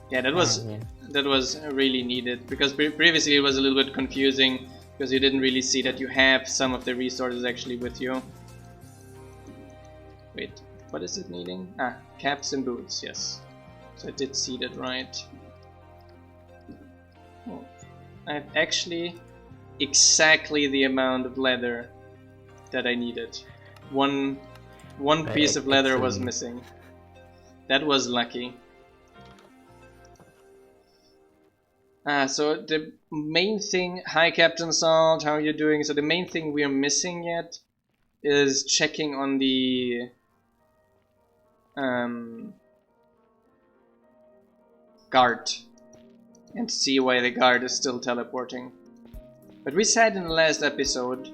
Yeah, that was really needed because previously it was a little bit confusing because you didn't really see that you have some of the resources actually with you. Wait, what is it needing? Ah, caps and boots, yes. So I did see that right. Oh, I have actually exactly the amount of leather that I needed. One piece of leather was missing. That was lucky. So the main thing, hi Captain Salt, how are you doing? So the main thing we are missing yet is checking on the guard and see why the guard is still teleporting. But we said in the last episode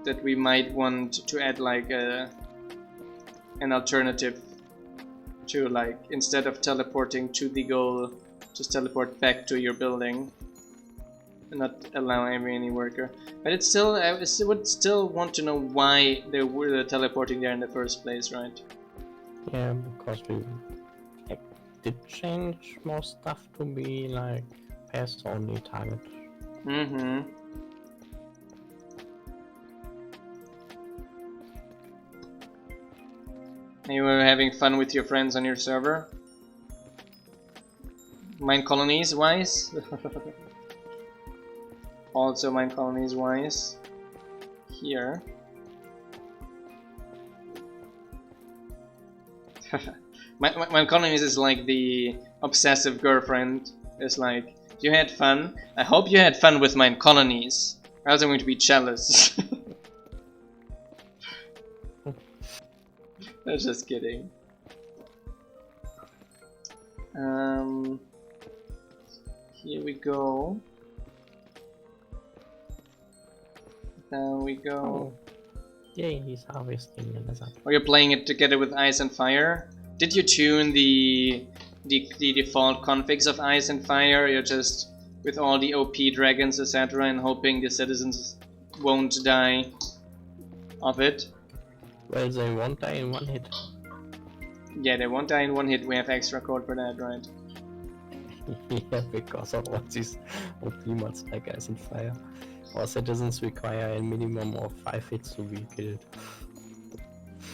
that we might want to add like an alternative to, like, instead of teleporting to the goal, just teleport back to your building and not allow any worker. But it's still, I would still want to know why they were teleporting there in the first place, right? Yeah, because we did change more stuff to be like pass only target. Mm-hmm. You were having fun with your friends on your server? Minecolonies wise? Also Minecolonies wise. Here. Minecolonies is like the obsessive girlfriend. It's like, you had fun? I hope you had fun with Minecolonies. Or else I'm going to be jealous. I'm just kidding. Here we go. There we go. Oh. Yay, he's harvesting the lizard. Oh, you're playing it together with Ice and Fire? Did you tune the default configs of Ice and Fire? You're just with all the OP dragons, etc., and hoping the citizens won't die of it? Well, they won't die in one hit. Yeah, they won't die in one hit. We have extra code for that, right? Yeah, because of all these OP mods like Ice and Fire. Our citizens require a minimum of 5 hits to be killed.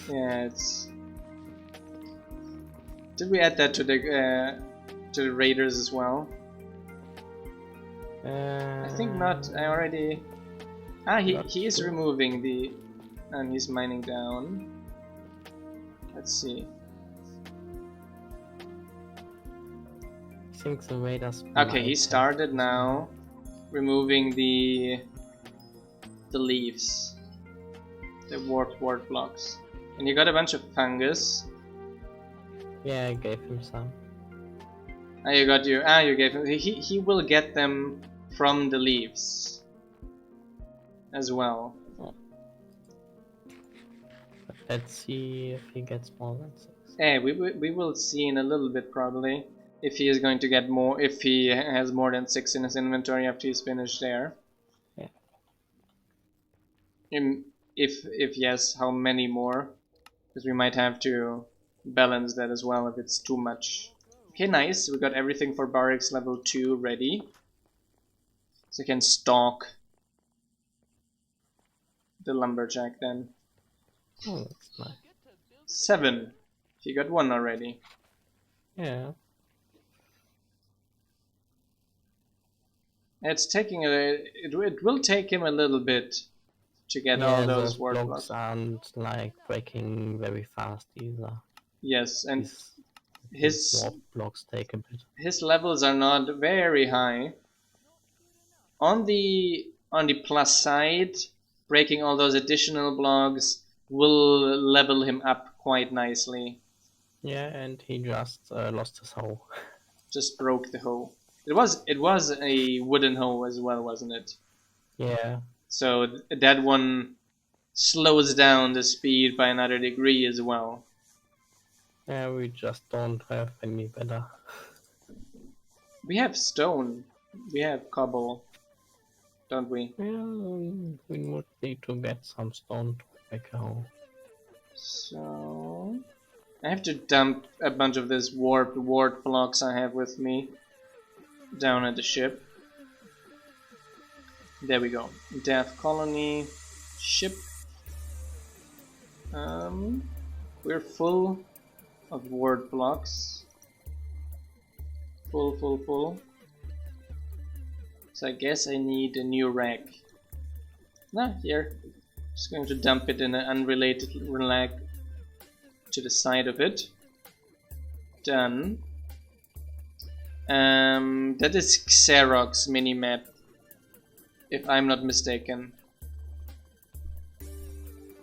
Yeah, it's... Did we add that to the raiders as well? I think not. I already... Ah, he is removing the... And he's mining down. Let's see. I think the raiders... Okay, he started now removing the leaves. The wart blocks. And you got a bunch of fungus. Yeah, I gave him some. Ah, you got your... Ah, you gave him... He will get them from the leaves. As well. Let's see if he gets more than 6. Yeah, we will see in a little bit probably. if he is going to get more, if he has more than 6 in his inventory after he's finished there. Yeah. If yes, how many more? Because we might have to balance that as well if it's too much. Okay, nice. We got everything for barracks level 2 ready. So I can stalk the lumberjack then. Oh, that's nice. 7. He got 1 already. Yeah. It's taking it will take him a little bit to get all those ward blocks blocks. aren't like breaking very fast either. Yes, and These warp blocks take a bit. His levels are not very high. On the plus side, breaking all those additional blocks will level him up quite nicely. Yeah, and he just lost his hoe. Just broke the hoe. It was a wooden hoe as well, wasn't it? Yeah. So that one slows down the speed by another degree as well. Yeah, we just don't have any better. We have stone. We have cobble. Don't we? Yeah, we would need to get some stone to make a hoe. So I have to dump a bunch of this warped ward blocks I have with me down at the ship. There we go. Death Colony ship. We're full of ward blocks. Full. So I guess I need a new rack. Here. Just going to dump it in an unrelated rack to the side of it. Done. That is Xerox minimap, if I'm not mistaken.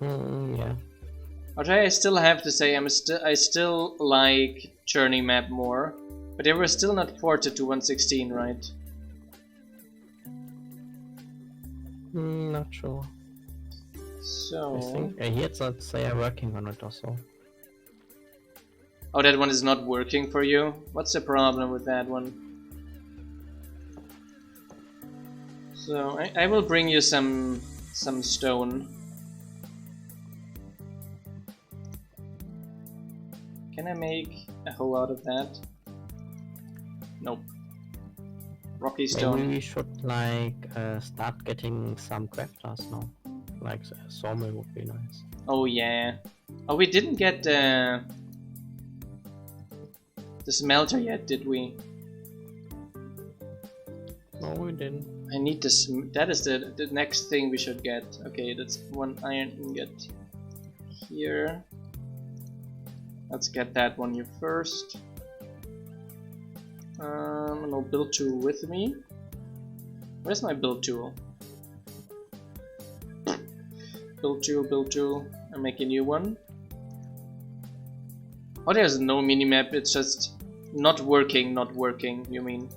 Yeah. Although I still have to say I still like Journey map more, but they were still not ported to 1.16, right? Not sure. So I think I heard that they are working on it also. Oh, that one is not working for you? What's the problem with that one? So I will bring you some stone. Can I make a hoe out of that? Nope. Rocky stone. Maybe we should like start getting some crafters now. Like a sawmill would be nice. Oh yeah. Oh, we didn't get the smelter yet, did we? No, we didn't. I need this. That is the next thing we should get. Okay, that's 1 iron ingot here. Let's get that one here first. No build tool with me. Where's my build tool? Build tool. I'll make a new one. Oh, there's no minimap. It's just not working. You mean?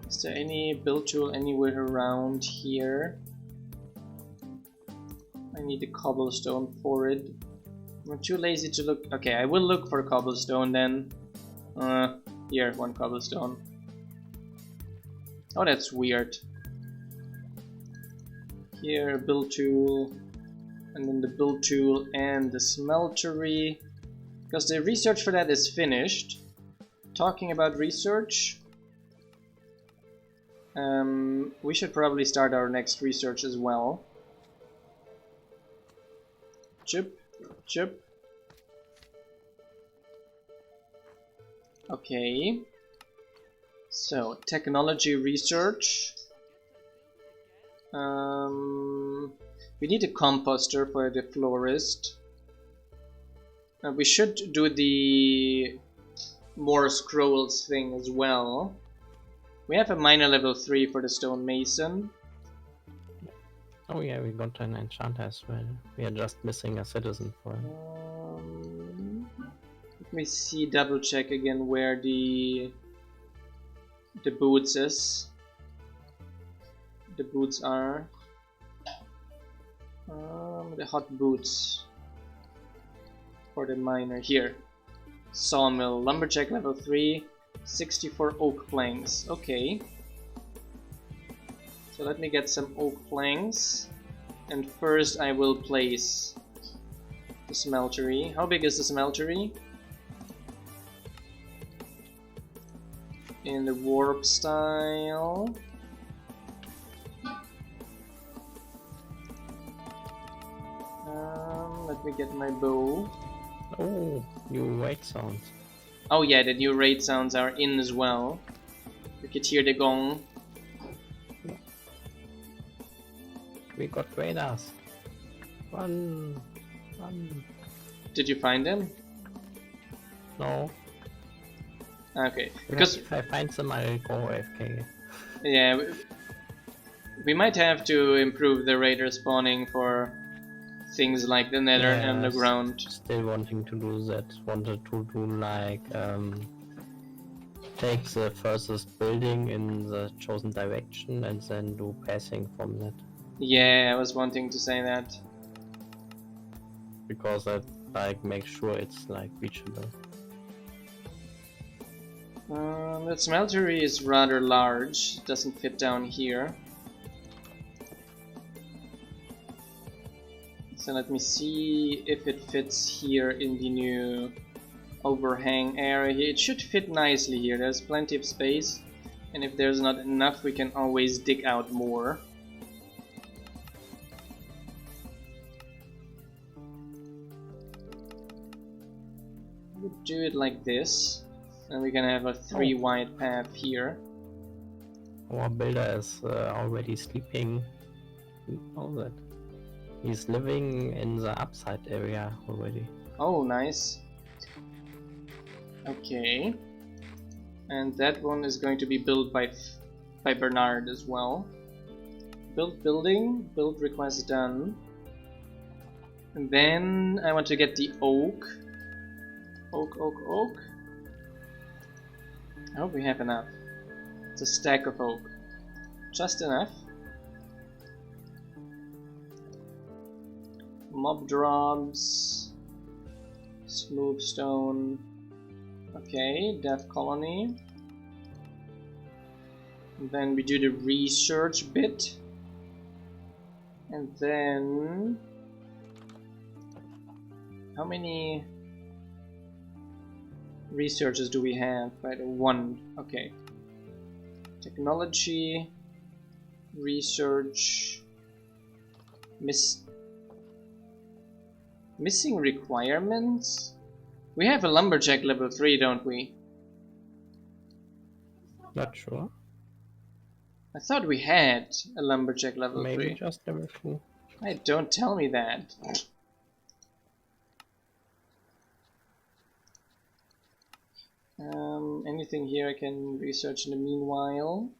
Is there any build tool anywhere around here? I need a cobblestone for it. I'm too lazy to look. Okay, I will look for cobblestone then. Here, 1 cobblestone. Oh, that's weird. Here, a build tool, and then the build tool and the smeltery, because the research for that is finished. Talking about research, we should probably start our next research as well. Chip. Okay. So, technology research. We need a composter for the florist. We should do the more scrolls thing as well. We have a miner level 3 for the stonemason. Oh yeah, we got an enchanter as well. We are just missing a citizen for it. Let me see, double check again where the boots is. The boots are the hot boots. for the miner. Here. Sawmill, lumberjack level 3, 64 oak planks. Okay. So let me get some oak planks. And first I will place the smeltery. How big is the smeltery? In the warp style. Let me get my bow. Oh, new raid sounds. Oh yeah, the new raid sounds are in as well. You could hear the gong. We got raiders. Run, run. Did you find them? No. Okay, because if I find them, I'll go AFK. yeah, we might have to improve the raider spawning for things like the Nether Underground. Still wanting to do that. Wanted to do like take the furthest building in the chosen direction and then do passing from that. Yeah, I was wanting to say that. Because I like make sure it's like reachable. The smeltery is rather large. It doesn't fit down here. So let me see if it fits here in the new overhang area here. It should fit nicely here. There's plenty of space. And if there's not enough, we can always dig out more. We'll do it like this. And we can have a 3 wide path here. Our builder is already sleeping. All that. He's living in the upside area already. Oh, nice. Okay. And that one is going to be built by Bernard as well. Build building, build request done. And then I want to get the oak. Oak. I hope we have enough. It's a stack of oak. Just enough. Mob drops. Smooth stone. Okay, death colony. And then we do the research bit. And then... how many researches do we have? Right, 1. Okay. Technology, research, missing requirements? We have a lumberjack level 3, don't we? Not sure. I thought we had a lumberjack level 3. Maybe just level 2. Hey, don't tell me that. Anything here I can research in the meanwhile?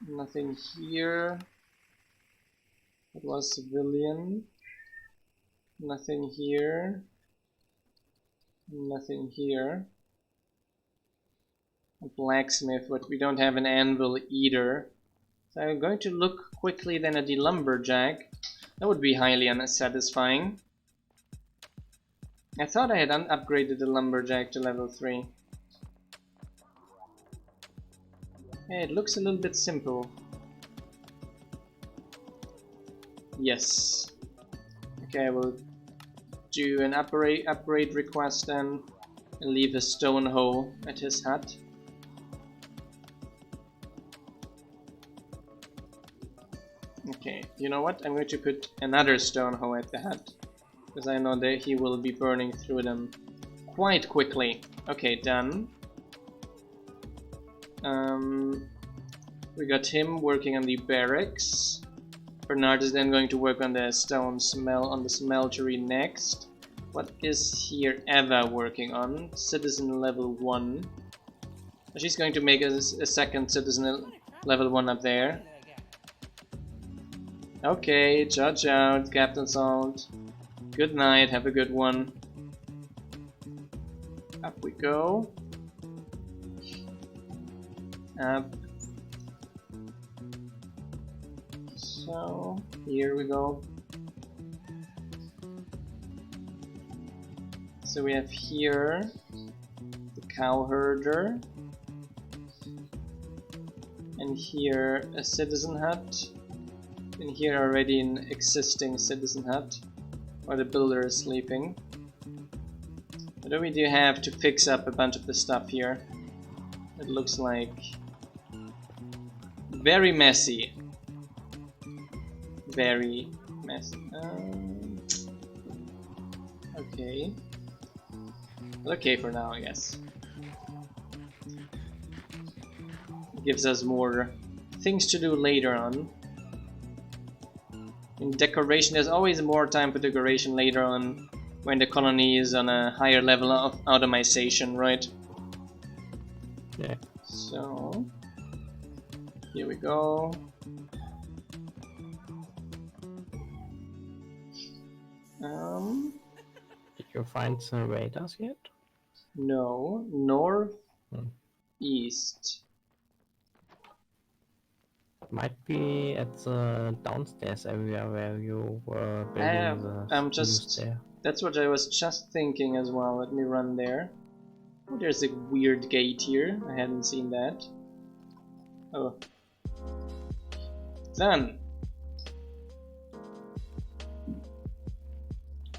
Nothing here. It was civilian. Nothing here. Nothing here. A blacksmith, but we don't have an anvil either. So I'm going to look quickly then at the lumberjack. That would be highly unsatisfying. I thought I had upgraded the lumberjack to level 3. Hey, it looks a little bit simple. Yes. Okay, I will do an upgrade request then and leave a stone hoe at his hut. Okay, you know what? I'm going to put another stone hoe at the hut, because I know that he will be burning through them quite quickly. Okay, done. We got him working on the barracks. Bernard is then going to work on the smeltery next. What is here Eva working on? Citizen level 1. She's going to make a second citizen level 1 up there. Okay, judge out, Captain Salt. Good night, have a good one. Up we go. Up. So, here we go. So we have here the cow herder, and here a citizen hut, and here already an existing citizen hut where the builder is sleeping. What do we do have to fix up a bunch of the stuff here? It looks like very messy. Very messy. Okay. Okay for now, I guess. Gives us more things to do later on. In decoration, there's always more time for decoration later on when the colony is on a higher level of automation, right? Yeah. So here we go. Did you find some radars yet? No, north, east. Might be at the downstairs area where you were building the new stair. That's what I was just thinking as well. Let me run there. Oh, there's a weird gate here. I hadn't seen that. Oh. Done.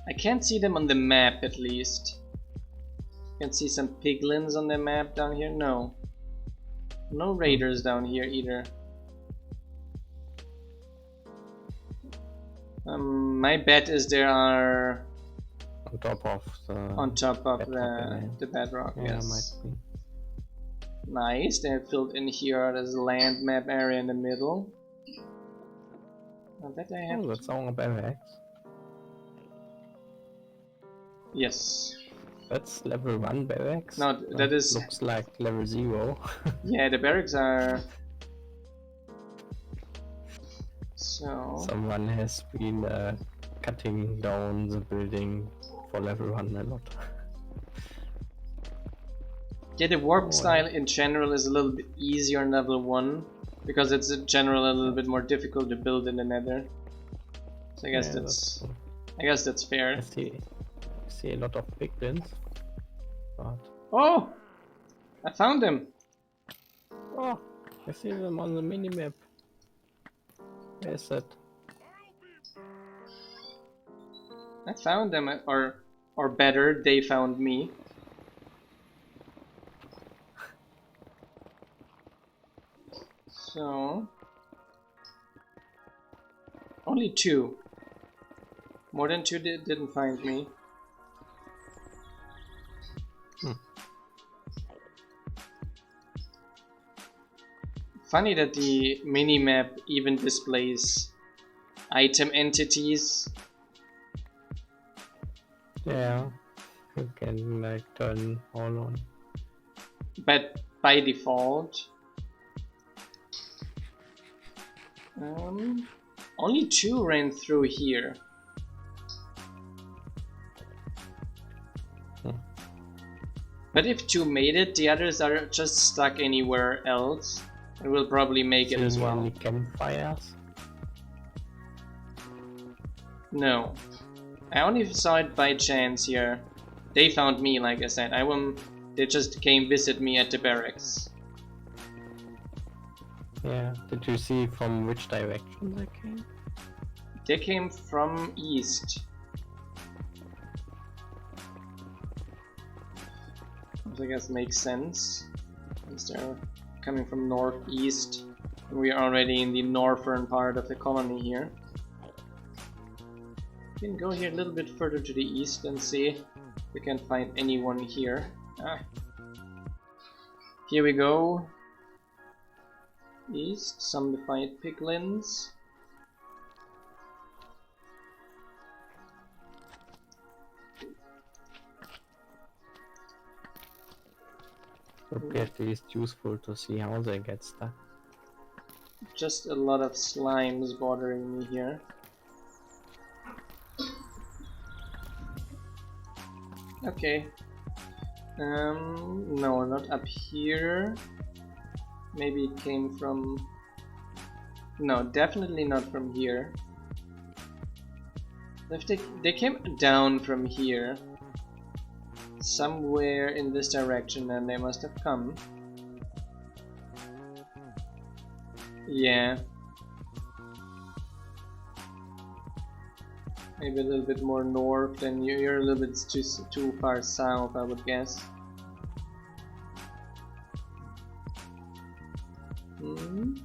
I can't see them on the map at least. Can see some piglins on the map down here? No. No raiders down here either. My bet is there are on top of the bedrock. Yeah, yes. might be. Nice. They have filled in here this land map area in the middle. I bet I have. Oh, that's all barracks. Yes. That's level 1 barracks. No, that is. Looks like level 0. Yeah, the barracks are. So. Someone has been cutting down the building for level 1 a lot. Yeah, the warp style in general is a little bit easier in level 1 because it's in general a little bit more difficult to build in the Nether. So I guess that's fair. I see a lot of big bins, but oh, I found them. Oh, I see them on the minimap. Where is that? I found them, or better, they found me. So only 2. More than 2 didn't find me. Funny that the minimap even displays item entities. Yeah, you can like turn all on. But by default, only 2 ran through here. But if 2 made it, the others are just stuck anywhere else. And we'll probably make it as well. Any campfires? No. I only saw it by chance here. They found me, like I said. They just came visit me at the barracks. Yeah. Did you see from which direction they came? They came from east. Which I guess makes sense. Since they're coming from northeast. And we are already in the northern part of the colony here. We can go here a little bit further to the east and see if we can find anyone here. Here we go. East, zombified piglins. Would be at least useful to see how they get stuck. Just a lot of slimes bothering me here. Okay. No, not up here. Maybe it came from... No, definitely not from here. If they came down from here. somewhere in this direction, and they must have come. Yeah. Maybe a little bit more north, and you're a little bit too far south, I would guess. Hmm.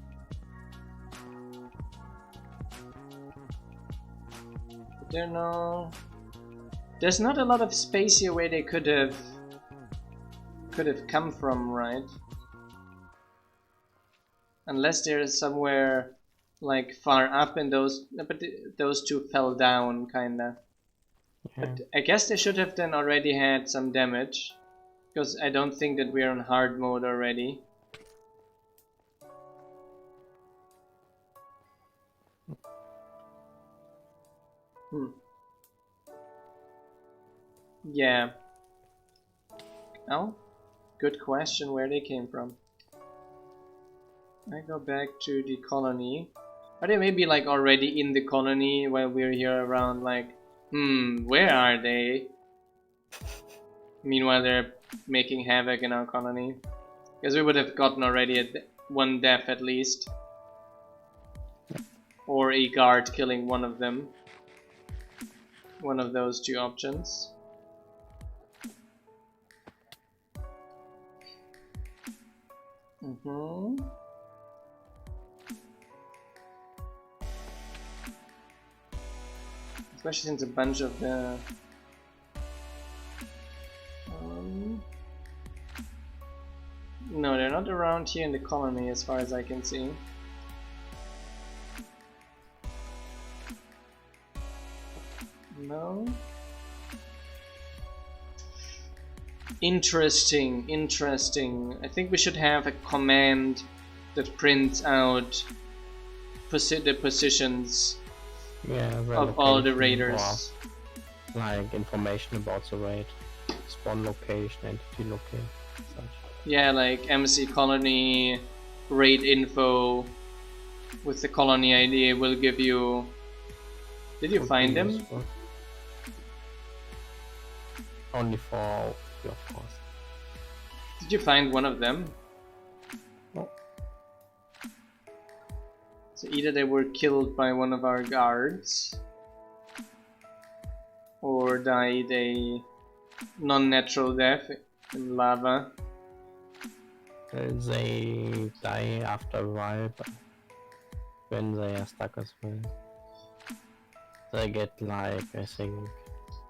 There's not a lot of space here where they could have come from, right? Unless there's somewhere like far up in those, but those two fell down kinda. Yeah. But I guess they should have then already had some damage, because I don't think that we're on hard mode already. Yeah. Oh, good question where they came from. I go back to the colony. Are they maybe like already in the colony while we're here around, like, where are they? Meanwhile they're making havoc in our colony. Because we would have gotten already one death at least. Or a guard killing one of them. One of those two options. Especially since a bunch of the no, they're not around here in the colony as far as I can see. No. Interesting, interesting. I think we should have a command that prints out the positions of all the raiders. Like information about the raid, spawn location, entity location, such. Yeah, like MC colony, raid info with the colony ID will give you. Did you find them? Useful. Only for you, of course. Did you find one of them? No. So either they were killed by one of our guards, or died a non-natural death in lava. They die after a while, but when they are stuck as well. They get like, I think,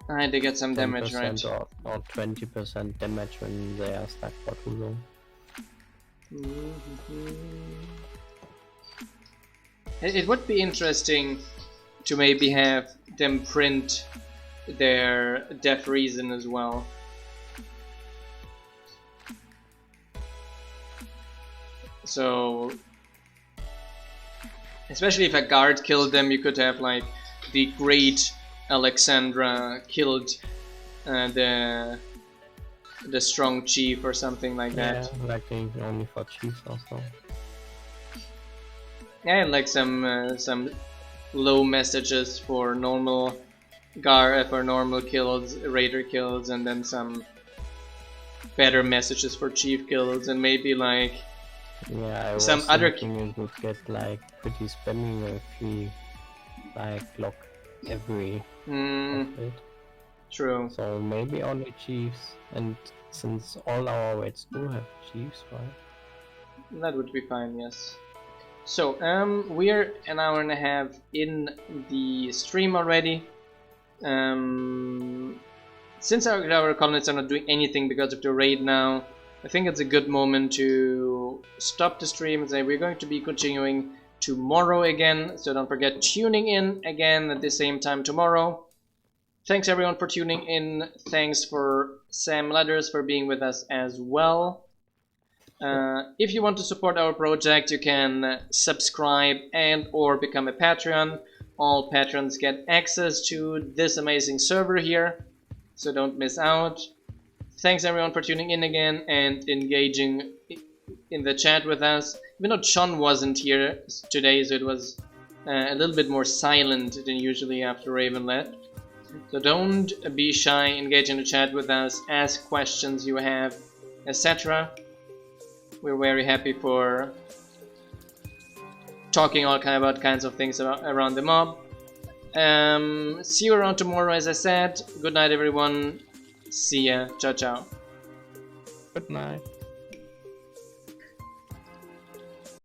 they get some damage, right? or 20% damage when they are stuck for too long. It would be interesting to maybe have them print their death reason as well. So, especially if a guard killed them, you could have like the great Alexandra killed the strong chief or something like that. Yeah, like only for chiefs also. Yeah, and like some low messages for normal for normal kills, raider kills, and then some better messages for chief kills, and maybe like some other you would get like pretty spammy if we like lock every outfit. True. So maybe only chiefs, and since all our raids do have chiefs, right? That would be fine, yes. So we're an hour and a half in the stream already. Since our colonists are not doing anything because of the raid now, I think it's a good moment to stop the stream and say we're going to be continuing tomorrow again, so don't forget tuning in again at the same time tomorrow. Thanks everyone for tuning in. Thanks for Sam Letters for being with us as well. If you want to support our project, you can subscribe and or become a Patreon. All patrons get access to this amazing server here, so don't miss out. Thanks everyone for tuning in again and engaging in the chat with us. Even though John wasn't here today, so it was a little bit more silent than usually after Raven left. So don't be shy, engage in the chat with us, ask questions you have, etc. We're very happy for talking about kinds of things around the mob. See you around tomorrow, as I said. Good night, everyone. See ya. Ciao, ciao. Good night.